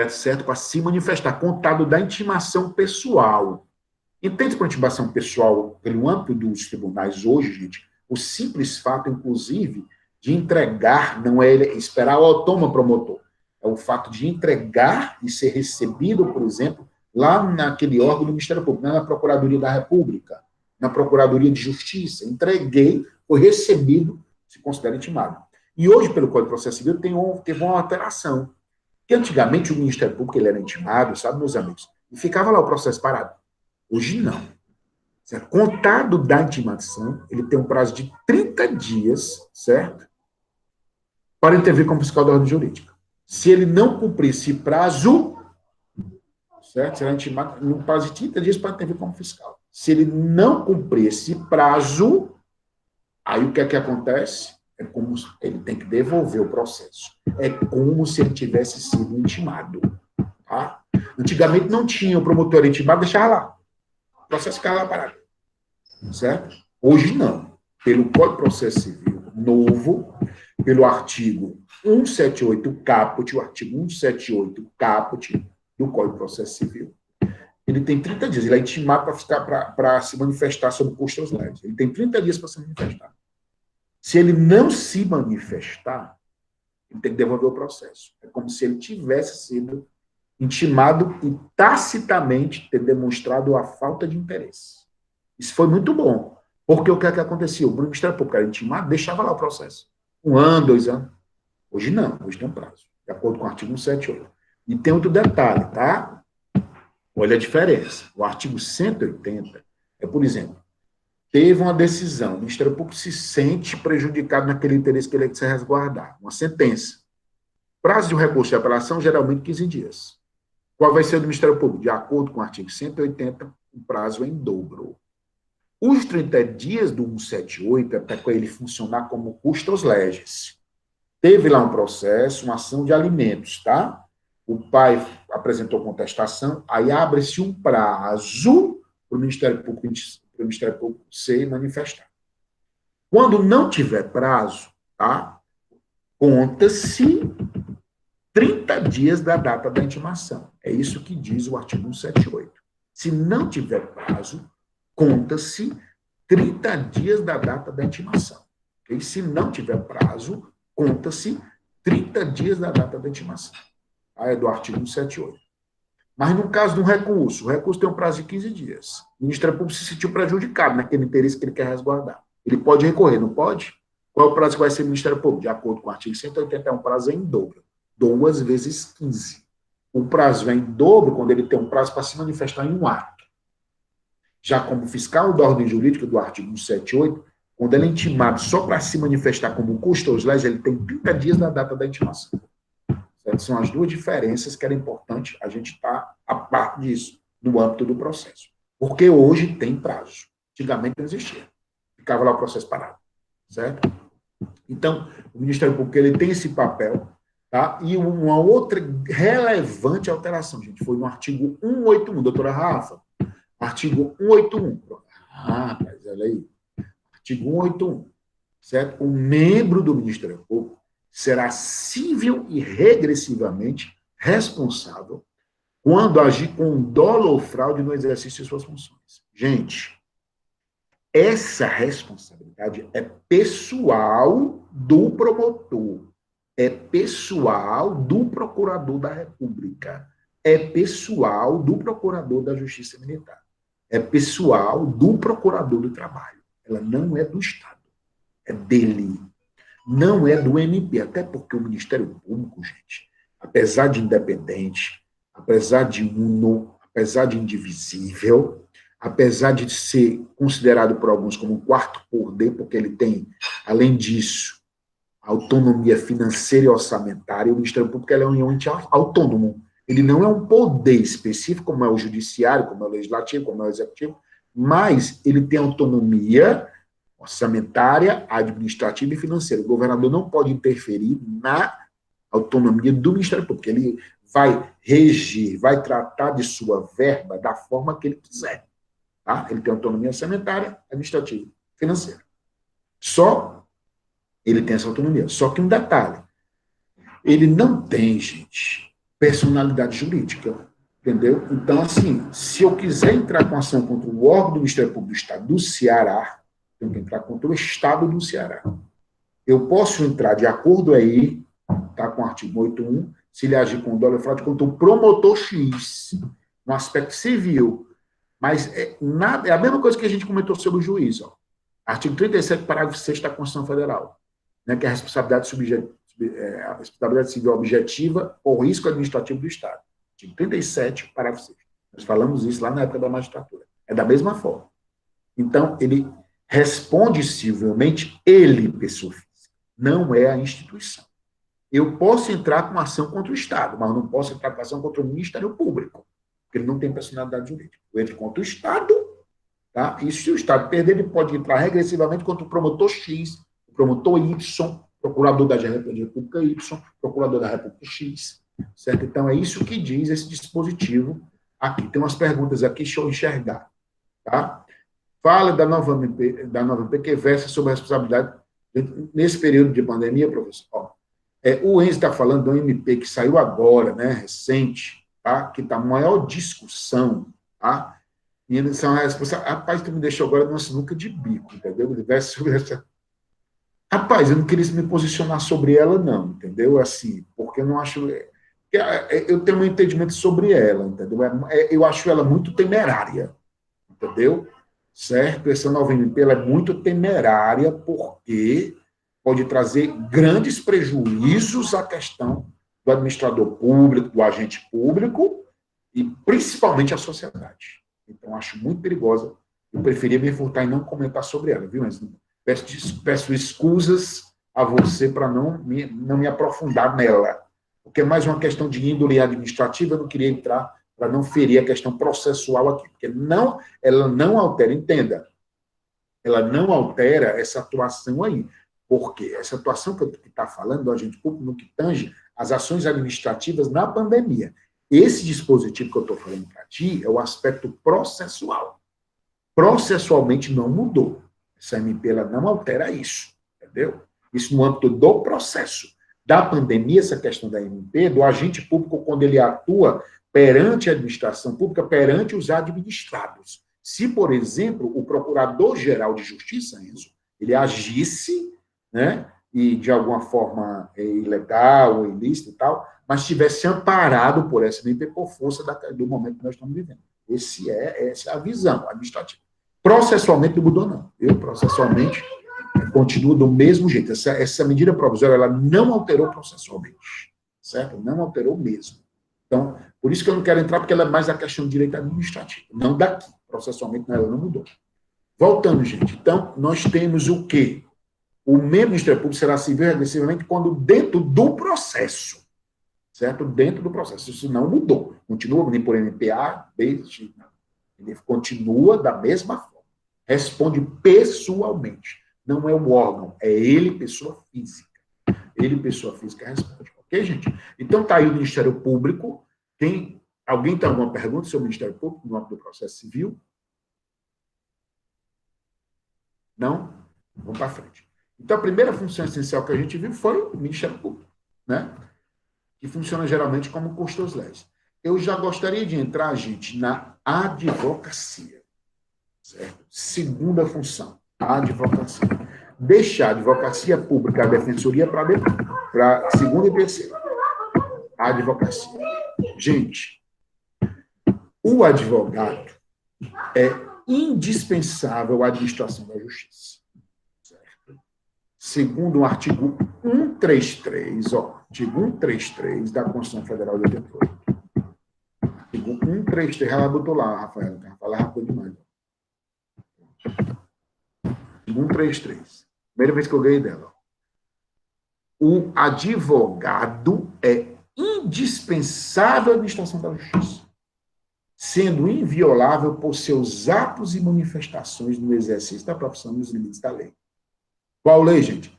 certo? Para se manifestar, contado da intimação pessoal. Entende por intimação pessoal, pelo âmbito dos tribunais hoje, gente, o simples fato, inclusive, de entregar, não é esperar o autônomo promotor, é o fato de entregar e ser recebido, por exemplo, lá naquele órgão do Ministério Público, na Procuradoria da República, na Procuradoria de Justiça, entreguei, foi recebido, se considera intimado. E hoje, pelo Código de Processo Civil, teve uma alteração. Que antigamente o Ministério Público ele era intimado, sabe, meus amigos? E ficava lá o processo parado. Hoje não. Certo? Contado da intimação, ele tem um prazo de 30 dias, certo? Para intervir como fiscal da ordem jurídica. Se ele não cumprir esse prazo, certo? Será intimado no prazo de 30 dias para intervir como fiscal. Se ele não cumprir esse prazo, aí o que é que acontece? É como ele tem que devolver o processo. É como se ele tivesse sido intimado. Tá? Antigamente não tinha, o promotor intimado, deixava lá. O processo ficava lá parado. Certo? Hoje não. Pelo Código de Processo Civil novo, pelo artigo 178 caput, o artigo 178 caput do Código de Processo Civil, ele tem 30 dias, ele é intimado para se manifestar sobre custas leves. Ele tem 30 dias para se manifestar. Se ele não se manifestar, ele tem que devolver o processo. É como se ele tivesse sido intimado e tacitamente ter demonstrado a falta de interesse. Isso foi muito bom. Porque o que é que acontecia? O Ministério Público era intimado, deixava lá o processo. 1 ano, 2 anos. Hoje não, hoje tem um prazo, de acordo com o artigo 178. E tem outro detalhe, tá? Olha a diferença. O artigo 180 é, por exemplo, teve uma decisão, o Ministério Público se sente prejudicado naquele interesse que ele quer resguardar, uma sentença. Prazo de um recurso de apelação, geralmente 15 dias. Qual vai ser o do Ministério Público? De acordo com o artigo 180, o prazo é em dobro. Os 30 dias do 178 é para ele funcionar como custos legis. Teve lá um processo, uma ação de alimentos, tá? O pai apresentou contestação, aí abre-se um prazo para o Ministério Público se manifestar. Quando não tiver prazo, tá? Conta-se 30 dias da data da intimação. É isso que diz o artigo 178. Se não tiver prazo, conta-se 30 dias da data da intimação. E se não tiver prazo, conta-se 30 dias da data da intimação. É do artigo 178. Mas no caso de um recurso, o recurso tem um prazo de 15 dias. O Ministério Público se sentiu prejudicado naquele interesse que ele quer resguardar. Ele pode recorrer, não pode? Qual é o prazo que vai ser o Ministério Público? De acordo com o artigo 180, é um prazo em dobro. 2 vezes 15. O prazo é em dobro quando ele tem um prazo para se manifestar em um ato. Já como fiscal da ordem jurídica do artigo 178, quando ele é intimado só para se manifestar como custos legis, ele tem 30 dias da data da intimação. Certo? São as duas diferenças que era importante a gente estar a par disso no âmbito do processo. Porque hoje tem prazo. Antigamente não existia. Ficava lá o processo parado. Certo? Então, o Ministério Público ele tem esse papel. Tá? E uma outra relevante alteração, gente, foi no artigo 181, doutora Rafa. Artigo 181. Rapaz, olha aí. Artigo 181. Certo? O membro do Ministério Público será civil e regressivamente responsável quando agir com dolo ou fraude no exercício de suas funções. Gente, essa responsabilidade é pessoal do promotor, é pessoal do procurador da República, é pessoal do procurador da Justiça Militar, é pessoal do procurador do Trabalho. Ela não é do Estado, é dele. Não é do MP, até porque o Ministério Público, gente, apesar de independente, apesar de uno, apesar de indivisível, apesar de ser considerado por alguns como um quarto poder, porque ele tem, além disso, autonomia financeira e orçamentária, o Ministério Público é um ente autônomo. Ele não é um poder específico, como é o judiciário, como é o legislativo, como é o executivo, mas ele tem autonomia orçamentária, administrativa e financeira. O governador não pode interferir na autonomia do Ministério Público. Ele vai regir, vai tratar de sua verba da forma que ele quiser. Tá? Ele tem autonomia orçamentária, administrativa e financeira. Só ele tem essa autonomia. Só que um detalhe, ele não tem, gente, personalidade jurídica. Entendeu? Então, assim, se eu quiser entrar com ação contra o órgão do Ministério Público do Estado do Ceará, tenho que entrar contra o Estado do Ceará. Eu posso entrar de acordo aí, tá, com o artigo 81, se ele agir com dolo ou fraude, contra o promotor X, no aspecto civil. Mas é a mesma coisa que a gente comentou sobre o juiz. Ó. Artigo 37, parágrafo 6 da Constituição Federal, né, que é a responsabilidade civil objetiva ou risco administrativo do Estado. Artigo 37, parágrafo 6. Nós falamos isso lá na época da magistratura. É da mesma forma. Então, ele responde civilmente ele, pessoa física, não é a instituição. Eu posso entrar com ação contra o Estado, mas não posso entrar com ação contra o Ministério Público, porque ele não tem personalidade jurídica. Eu entro contra o Estado, tá? E se o Estado perder, ele pode entrar regressivamente contra o promotor X, o promotor Y, procurador da República Y, procurador da República X, certo? Então, é isso que diz esse dispositivo aqui. Tem umas perguntas aqui, deixa eu enxergar, tá? Fala da nova MP que versa sobre a responsabilidade nesse período de pandemia, professor. Ó, o Enzo está falando do MP que saiu agora, né, recente, tá? Que está maior discussão, tá? E eles são responsáveis. Rapaz, tu me deixou agora numa sinuca de bico, entendeu? Sobre essa. Rapaz, eu não queria me posicionar sobre ela, não, entendeu? Assim, porque eu não acho. Eu tenho um entendimento sobre ela, entendeu? Eu acho ela muito temerária, entendeu? Certo? Essa nova MP ela é muito temerária porque pode trazer grandes prejuízos à questão do administrador público, do agente público e principalmente à sociedade. Então, acho muito perigosa. Eu preferia me furtar e não comentar sobre ela, viu? Mas peço escusas a você para não me aprofundar nela, porque é mais uma questão de índole administrativa, eu não queria entrar para não ferir a questão processual aqui, porque ela não altera, entenda, ela não altera essa atuação aí, porque essa atuação que está falando do agente público no que tange as ações administrativas na pandemia. Esse dispositivo que eu estou falando para ti é o aspecto processual. Processualmente não mudou. Essa MP ela não altera isso, entendeu? Isso no âmbito do processo. Da pandemia, essa questão da MP, do agente público, quando ele atua perante a administração pública, perante os administrados. Se, por exemplo, o Procurador-Geral de Justiça, Enzo, ele agisse, né, e de alguma forma ilegal ou ilícita e tal, mas estivesse amparado por essa MP por força do momento que nós estamos vivendo. Essa é a visão administrativa. Processualmente não mudou, não. Processualmente, continua do mesmo jeito. Essa medida provisória ela não alterou processualmente, certo? Não alterou mesmo. Então, por isso que eu não quero entrar, porque ela é mais a questão de direito administrativo, não daqui. Processualmente, ela não mudou. Voltando, gente. Então, nós temos o quê? O membro do Ministério Público será civil regressivamente quando dentro do processo, certo? Dentro do processo. Isso não mudou. Continua nem por MPA, B, ele continua da mesma forma. Responde pessoalmente. Não é o órgão, é ele, pessoa física. Ele, pessoa física, responde. Ok, gente? Então, está aí o Ministério Público. Alguém tem alguma pergunta sobre o Ministério Público no âmbito do processo civil? Não? Vamos para frente. Então, a primeira função essencial que a gente viu foi o Ministério Público, né? Que funciona geralmente como custos leis. Eu já gostaria de entrar, gente, na advocacia. Certo? Segunda função, a advocacia. Deixar a advocacia pública, a defensoria, para segunda e terceira. A advocacia. Gente, o advogado é indispensável à administração da justiça. Certo? Segundo o artigo 133, artigo 133 da Constituição Federal de 88. Artigo 133, ela botou lá, Rafael, falar rápido demais. 133. Primeira vez que eu ganhei dela. O advogado é indispensável à administração da justiça, sendo inviolável por seus atos e manifestações no exercício da profissão nos limites da lei. Qual lei, gente?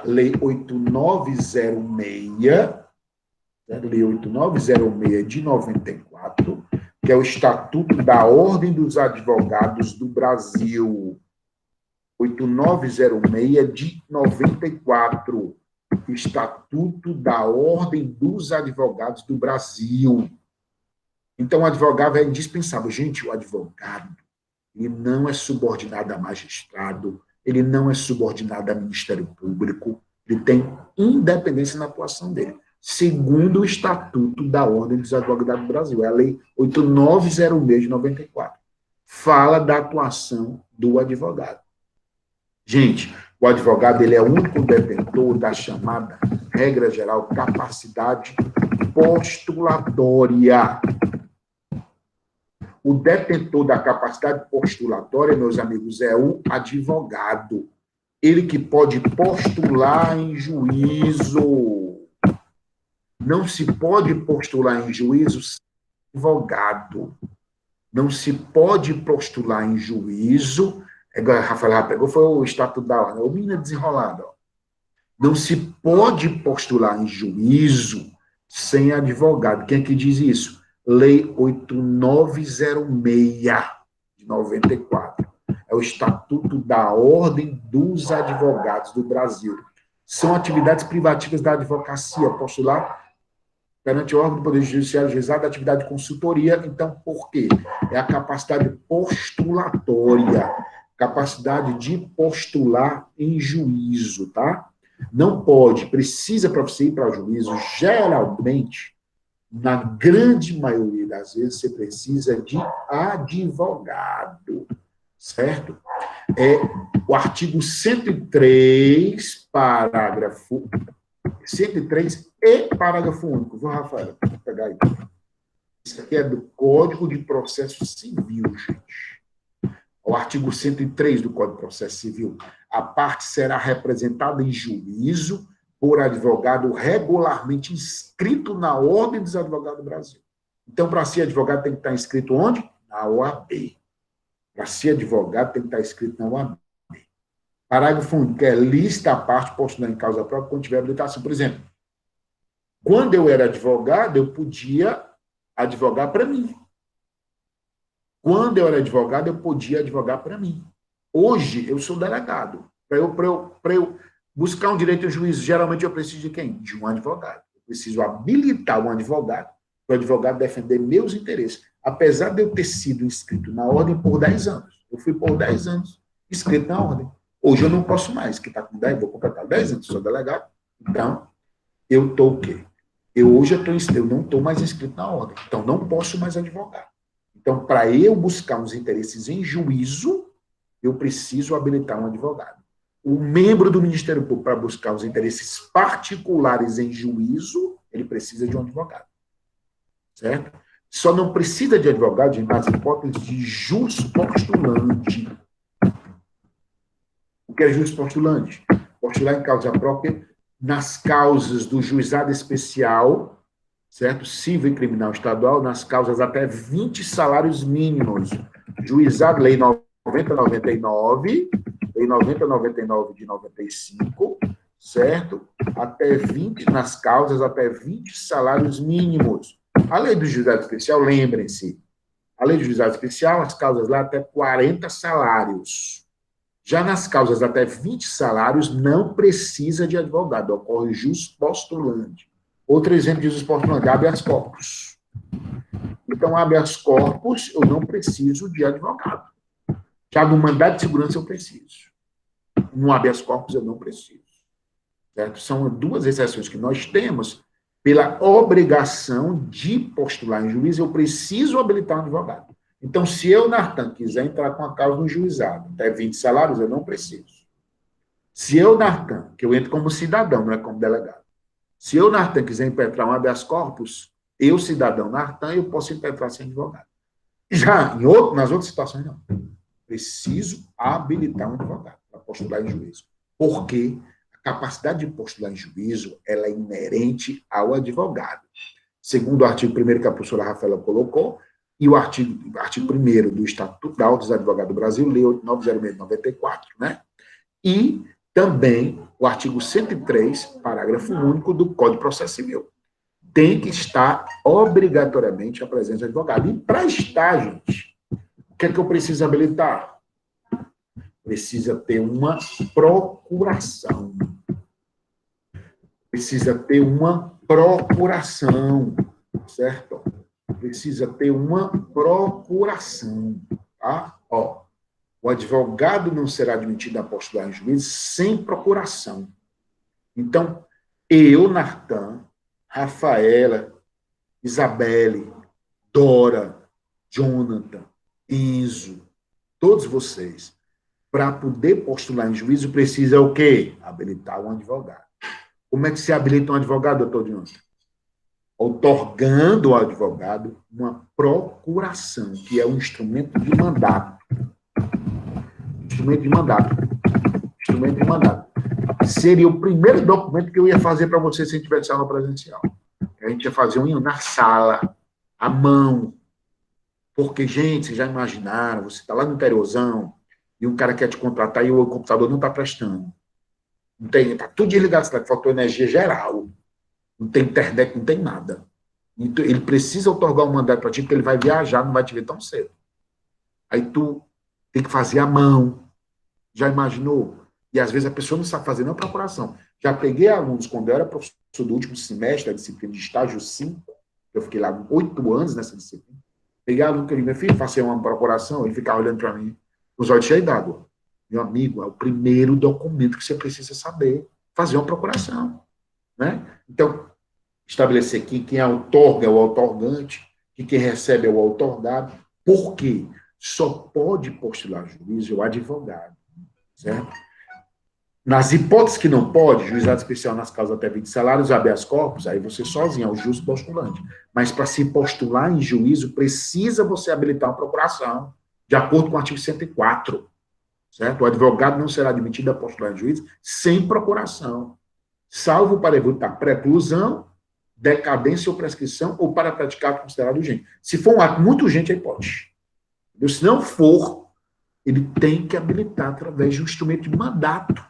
Lei 8906, Lei 8906 de 94, que é o Estatuto da Ordem dos Advogados do Brasil. 8906 de 94, Estatuto da Ordem dos Advogados do Brasil. Então, o advogado é indispensável. Gente, o advogado, ele não é subordinado a magistrado, ele não é subordinado a Ministério Público, ele tem independência na atuação dele, segundo o Estatuto da Ordem dos Advogados do Brasil, é a Lei 8906 de 94. Fala da atuação do advogado. Gente, o advogado ele é o único detentor da chamada, regra geral, capacidade postulatória. O detentor da capacidade postulatória, meus amigos, é o advogado. Ele que pode postular em juízo. Não se pode postular em juízo sem advogado. Não se pode postular em juízo. Rafael pegou, foi o Estatuto da Ordem, o menino desenrolado. Não se pode postular em juízo sem advogado. Quem é que diz isso? Lei 8906 de 94. É o Estatuto da Ordem dos Advogados do Brasil. São atividades privativas da advocacia, postular perante o órgão do Poder Judiciário, juizado, atividade de consultoria. Então, por quê? É a capacidade postulatória, capacidade de postular em juízo, tá? Não pode, precisa para você ir para o juízo, geralmente, na grande maioria das vezes, você precisa de advogado, certo? É o artigo 103, parágrafo 103 e parágrafo único, viu, Rafael? Vou pegar aí. Isso aqui é do Código de Processo Civil, gente. O artigo 103 do Código de Processo Civil. A parte será representada em juízo por advogado regularmente inscrito na Ordem dos Advogados do Brasil. Então, para ser advogado, tem que estar inscrito onde? Na OAB. Para ser advogado, tem que estar inscrito na OAB. Parágrafo único, é lista à parte postular em causa própria quando tiver habilitação. Por exemplo, quando eu era advogado, eu podia advogar para mim. Quando eu era advogado, eu podia advogar para mim. Hoje, eu sou delegado. Para eu buscar um direito ao juízo, geralmente eu preciso de quem? De um advogado. Eu preciso habilitar um advogado para o advogado defender meus interesses. Apesar de eu ter sido inscrito na ordem por 10 anos. Eu fui por 10 anos inscrito na ordem. Hoje eu não posso mais, que está com 10, vou completar 10 anos, sou delegado. Então, eu estou o quê? Hoje eu não estou mais inscrito na ordem. Então, não posso mais advogar. Então, para eu buscar uns interesses em juízo, eu preciso habilitar um advogado. O membro do Ministério Público, para buscar os interesses particulares em juízo, ele precisa de um advogado. Certo? Só não precisa de advogado nas hipóteses de juspostulante. O que é juspostulante? Postular em causa própria nas causas do juizado especial, certo? Civil e criminal estadual, nas causas até 20 salários mínimos. Juizado, lei 9099, lei 9099 de 95, certo? Até 20, nas causas até 20 salários mínimos. A lei do juizado especial, lembrem-se, a lei do juizado especial, as causas lá até 40 salários. Já nas causas até 20 salários, não precisa de advogado, ocorre jus postulante. Outro exemplo de jus postulante, habeas corpus. Então, habeas corpus, eu não preciso de advogado. Já no mandado de segurança, eu preciso. No habeas corpus, eu não preciso. Certo? São duas exceções que nós temos. Pela obrigação de postular em juízo, eu preciso habilitar um advogado. Então, se eu, Nartan, quiser entrar com a causa no juizado, até 20 salários, eu não preciso. Se eu, Nartan, que eu entro como cidadão, não é como delegado. Se eu, Nartan, quiser impetrar um habeas corpus, eu, cidadão Nartan, eu posso impetrar sem advogado. Já nas outras situações, não. Preciso habilitar um advogado para postular em juízo. Porque a capacidade de postular em juízo, ela é inerente ao advogado. Segundo o artigo 1º que a professora Rafaela colocou, e o artigo 1º do Estatuto da Ordem dos Advogados do Brasil, Lei 8906 de 94, né? E também o artigo 103, parágrafo único do Código de Processo Civil. Tem que estar obrigatoriamente a presença de advogado. E para estar, gente, o que é que eu preciso habilitar? Precisa ter uma procuração. Precisa ter uma procuração, certo? Precisa ter uma procuração, tá? Ó, o advogado não será admitido a postular em juízo sem procuração. Então, eu, Nartan, Rafaela, Isabelle, Dora, Jonathan, Enzo, todos vocês, para poder postular em juízo, precisa o quê? Habilitar um advogado. Como é que se habilita um advogado, doutor Jonathan? Outorgando ao advogado uma procuração, que é um instrumento de mandato. Instrumento de mandato. Instrumento de mandato. Seria o primeiro documento que eu ia fazer para você se a gente tivesse aula presencial. A gente ia fazer na sala, à mão. Porque, gente, vocês já imaginaram, você está lá no interiorzão e um cara quer te contratar e o computador não está prestando. Não tem, está tudo desligado, faltou energia geral. Não tem internet, não tem nada. Então, ele precisa otorgar um mandato para ti, porque ele vai viajar, não vai te ver tão cedo. Aí tu tem que fazer à mão. Já imaginou? E às vezes a pessoa não sabe fazer nem a procuração. Já peguei alunos, quando eu era professor do último semestre da disciplina de estágio 5, eu fiquei lá 8 anos nessa disciplina. Peguei aluno que eu disse, meu filho, faça uma procuração, ele ficava olhando para mim, com os olhos cheios d'água. Meu amigo, é o primeiro documento que você precisa saber, fazer uma procuração. Né? Então, estabelecer que quem outorga é o outorgante, que quem recebe é o outorgado. Por quê? Só pode postular juiz o advogado, certo? Nas hipóteses que não pode, juizado especial nas causas até 20 salários, habeas corpus, aí você sozinho, é o justo postulante. Mas para se postular em juízo, precisa você habilitar uma procuração, de acordo com o artigo 104, certo? O advogado não será admitido a postular em juízo sem procuração, salvo para evitar preclusão, decadência ou prescrição, ou para praticar ato considerado urgente. Se for um ato muito urgente, aí pode. Se não for, ele tem que habilitar através de um instrumento de mandato.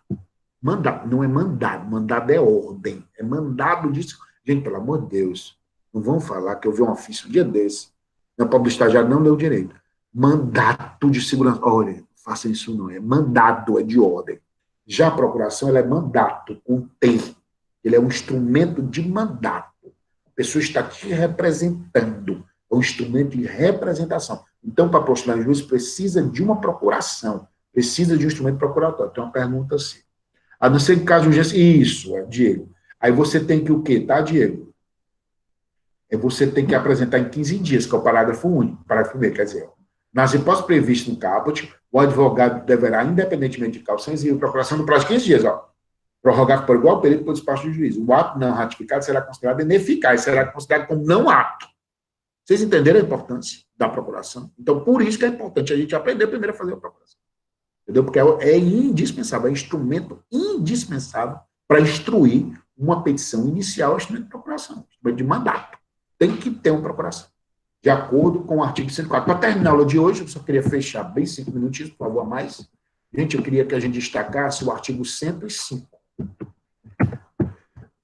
Mandato, não é mandado, mandado é ordem, é mandado disso. Gente, pelo amor de Deus, não vão falar que eu vi um ofício um dia desse, na pobre estagiário não deu direito. Mandato de segurança. Olha, faça isso não, é mandado, é de ordem. Já a procuração, ela é mandato, com T. Ele é um instrumento de mandato. A pessoa está te representando, é um instrumento de representação. Então, para postular em juízo, precisa de uma procuração, precisa de um instrumento procuratório. Então, uma pergunta assim. A não ser que caso de urgência. Isso, Diego. Aí você tem que o quê, tá, Diego? Você tem que apresentar em 15 dias, que é o parágrafo único, parágrafo primeiro, quer dizer, nas hipóteses previstas no caput, o advogado deverá, independentemente de causa, exigir procuração no prazo de 15 dias, prorrogar por igual período pelo despacho do juiz. O ato não ratificado será considerado ineficaz, será considerado como não ato. Vocês entenderam a importância da procuração? Então, por isso que é importante a gente aprender primeiro a fazer a procuração. Entendeu? Porque é indispensável, é instrumento indispensável para instruir uma petição inicial, instrumento de procuração, instrumento de mandato. Tem que ter uma procuração, de acordo com o artigo 104. Para terminar a aula de hoje, eu só queria fechar bem 5 minutinhos, por favor, a mais. Gente, eu queria que a gente destacasse o artigo 105.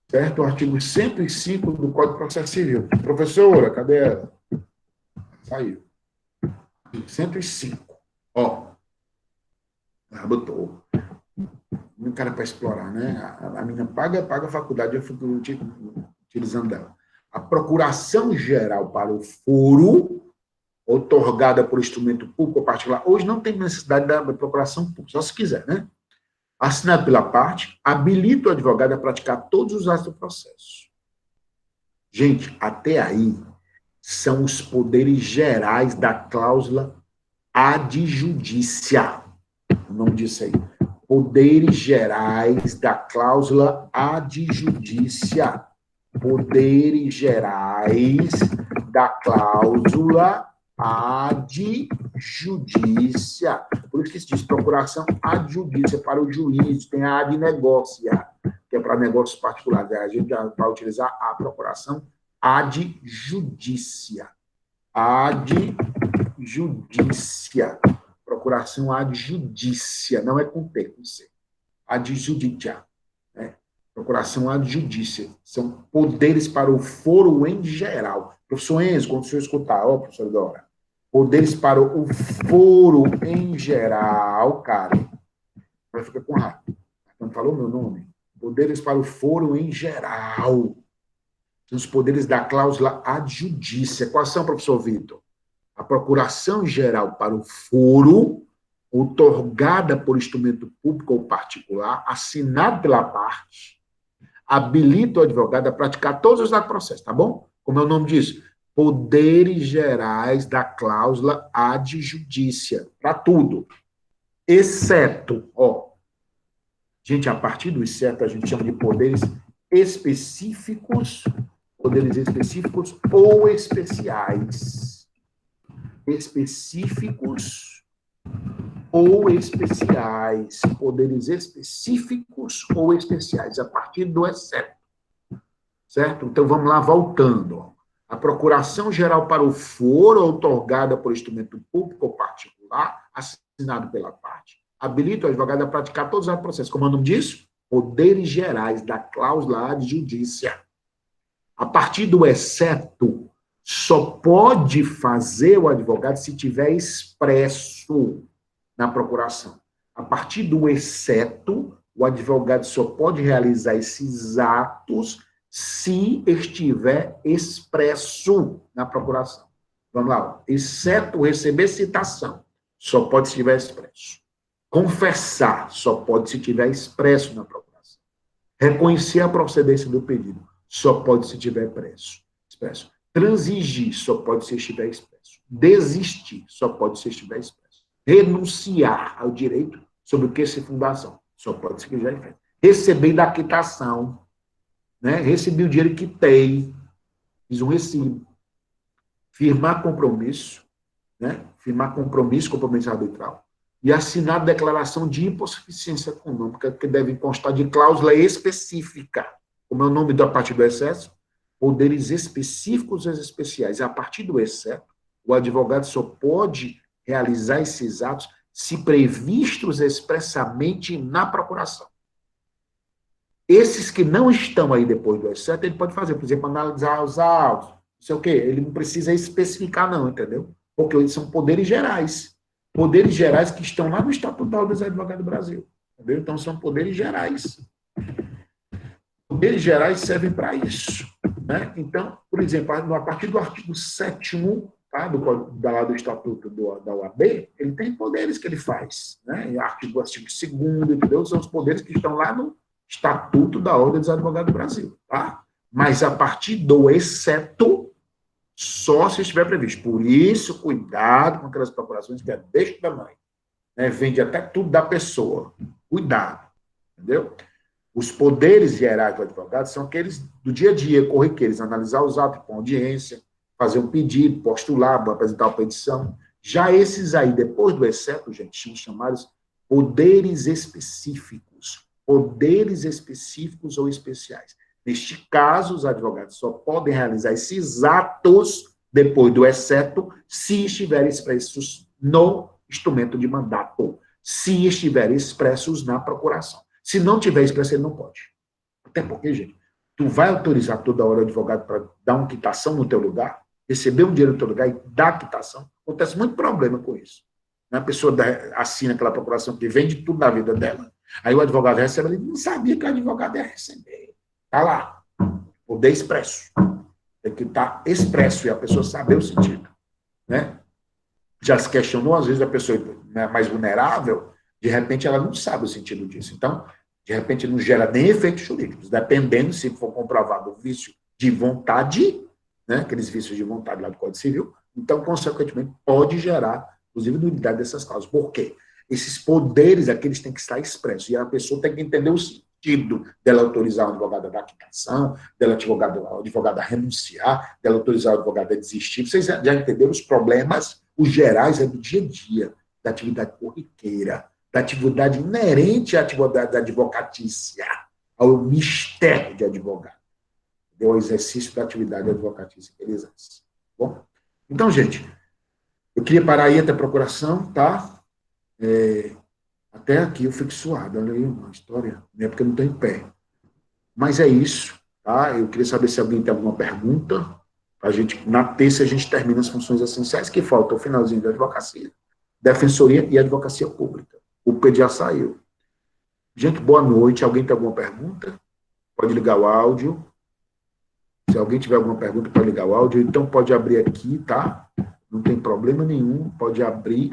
Certo? O artigo 105 do Código de Processo Civil. Professora, cadê ela? Saiu. 105. Ó. Botou. Um cara para explorar, né? A menina paga a faculdade, eu fico utilizando dela. A procuração geral para o foro, outorgada por instrumento público ou particular, hoje não tem necessidade da procuração pública, só se quiser, né? Assinado pela parte, habilita o advogado a praticar todos os atos do processo. Gente, até aí são os poderes gerais da cláusula adjudícia. O nome disso aí. Poderes gerais da cláusula adjudícia. Poderes gerais da cláusula adjudícia. Por isso que se diz procuração adjudícia para o juiz, tem a ad negocia, que é para negócios particulares. A gente vai utilizar a procuração adjudícia. Adjudícia. Procuração adjudícia, não é com T, com C. Adjudícia. Procuração adjudícia. São poderes para o foro em geral. Professor Enzo, quando o senhor escutar, professor Dora, poderes para o foro em geral, cara, vai ficar com raiva. Não falou meu nome? Poderes para o foro em geral. São os poderes da cláusula adjudícia. Quais são, professor Vitor? A procuração geral para o foro, outorgada por instrumento público ou particular, assinado pela parte, habilita o advogado a praticar todos os atos do processo, tá bom? Como é o nome disso? Poderes gerais da cláusula adjudícia, para tudo. Exceto, gente, a partir do exceto a gente chama de poderes específicos ou especiais. Específicos ou especiais, poderes específicos ou especiais, a partir do exceto. Certo? Então, vamos lá, voltando. A procuração geral para o foro, outorgada por instrumento público ou particular, assinado pela parte, habilita o advogado a praticar todos os processos. Como é o nome disso? Poderes gerais da cláusula adjudícia. A partir do exceto, só pode fazer o advogado se tiver expresso. na procuração. A partir do exceto, o advogado só pode realizar esses atos se estiver expresso na procuração. Vamos lá. Exceto receber citação, só pode se estiver expresso. Confessar, só pode se estiver expresso na procuração. Reconhecer a procedência do pedido, só pode se estiver expresso. Transigir, só pode se estiver expresso. Desistir, só pode se estiver expresso. Renunciar ao direito sobre o que se fundação, só pode se estiver expresso. Receber da quitação, né? Recebi o dinheiro que quitei, fiz um recibo. Firmar compromisso, né? Firmar compromisso arbitral. E assinar declaração de hipossuficiência econômica, que deve constar de cláusula específica. Como é o nome da parte do excesso? Poderes específicos e especiais. A partir do exceto, o advogado só pode realizar esses atos se previstos expressamente na procuração. Esses que não estão aí depois do exceto, ele pode fazer, por exemplo, analisar os autos, não sei o quê. Ele não precisa especificar, não, entendeu? Porque eles são poderes gerais. Poderes gerais que estão lá no Estatuto da Ordem dos Advogados do Brasil. Entendeu? Então, são poderes gerais. Poderes gerais servem para isso. Né? Então, por exemplo, a partir do artigo 7º, tá, do Estatuto da OAB, ele tem poderes que ele faz. Né? Artigo 2º, entendeu? São os poderes que estão lá no Estatuto da Ordem dos Advogados do Brasil. Tá? Mas, a partir do exceto, só se estiver previsto. Por isso, cuidado com aquelas procurações que é deste tamanho. Né? Vende até tudo da pessoa. Cuidado. Entendeu? Os poderes gerais do advogado são aqueles do dia a dia, corriqueiros, analisar os atos com audiência, fazer um pedido, postular, apresentar uma petição. Já esses aí, depois do exceto, gente, são chamados poderes específicos ou especiais. Neste caso, os advogados só podem realizar esses atos depois do exceto se estiverem expressos no instrumento de mandato, se estiverem expressos na procuração. Se não tiver expresso, ele não pode. Até porque, gente, tu vai autorizar toda hora o advogado para dar uma quitação no teu lugar, receber um dinheiro no teu lugar e dar quitação. Acontece muito problema com isso. A pessoa assina aquela procuração que vende tudo da vida dela. Aí o advogado recebe, ele não sabia que o advogado ia receber. Está lá. Poder expresso. Tem que estar expresso e a pessoa saber o sentido. Né? Já se questionou, às vezes, a pessoa mais vulnerável, de repente ela não sabe o sentido disso. Então, de repente, não gera nem efeitos jurídicos, dependendo se for comprovado o vício de vontade, né, aqueles vícios de vontade lá do Código Civil, então, consequentemente, pode gerar, inclusive, nulidade dessas causas. Por quê? Esses poderes, aqueles têm que estar expressos, e a pessoa tem que entender o sentido dela autorizar o advogado a dar quitação, dela o advogado a renunciar, dela autorizar o advogado a desistir. Vocês já entenderam os problemas? Os gerais é do dia a dia, da atividade corriqueira, da atividade inerente à atividade da advocatícia, ao mistério de advogado, ao exercício da atividade advocatícia que ele exerce. Bom, então, gente, eu queria parar aí até a procuração, tá? Até aqui eu fico suado, olha aí uma história, não é porque eu não estou em pé. Mas é isso, tá? Eu queria saber se alguém tem alguma pergunta. Na terça a gente termina as funções essenciais, que falta o finalzinho da advocacia, defensoria e advocacia pública. O PD já saiu. Gente, boa noite. Alguém tem alguma pergunta? Pode ligar o áudio. Se alguém tiver alguma pergunta, pode ligar o áudio. Então, pode abrir aqui, tá? Não tem problema nenhum. Pode abrir.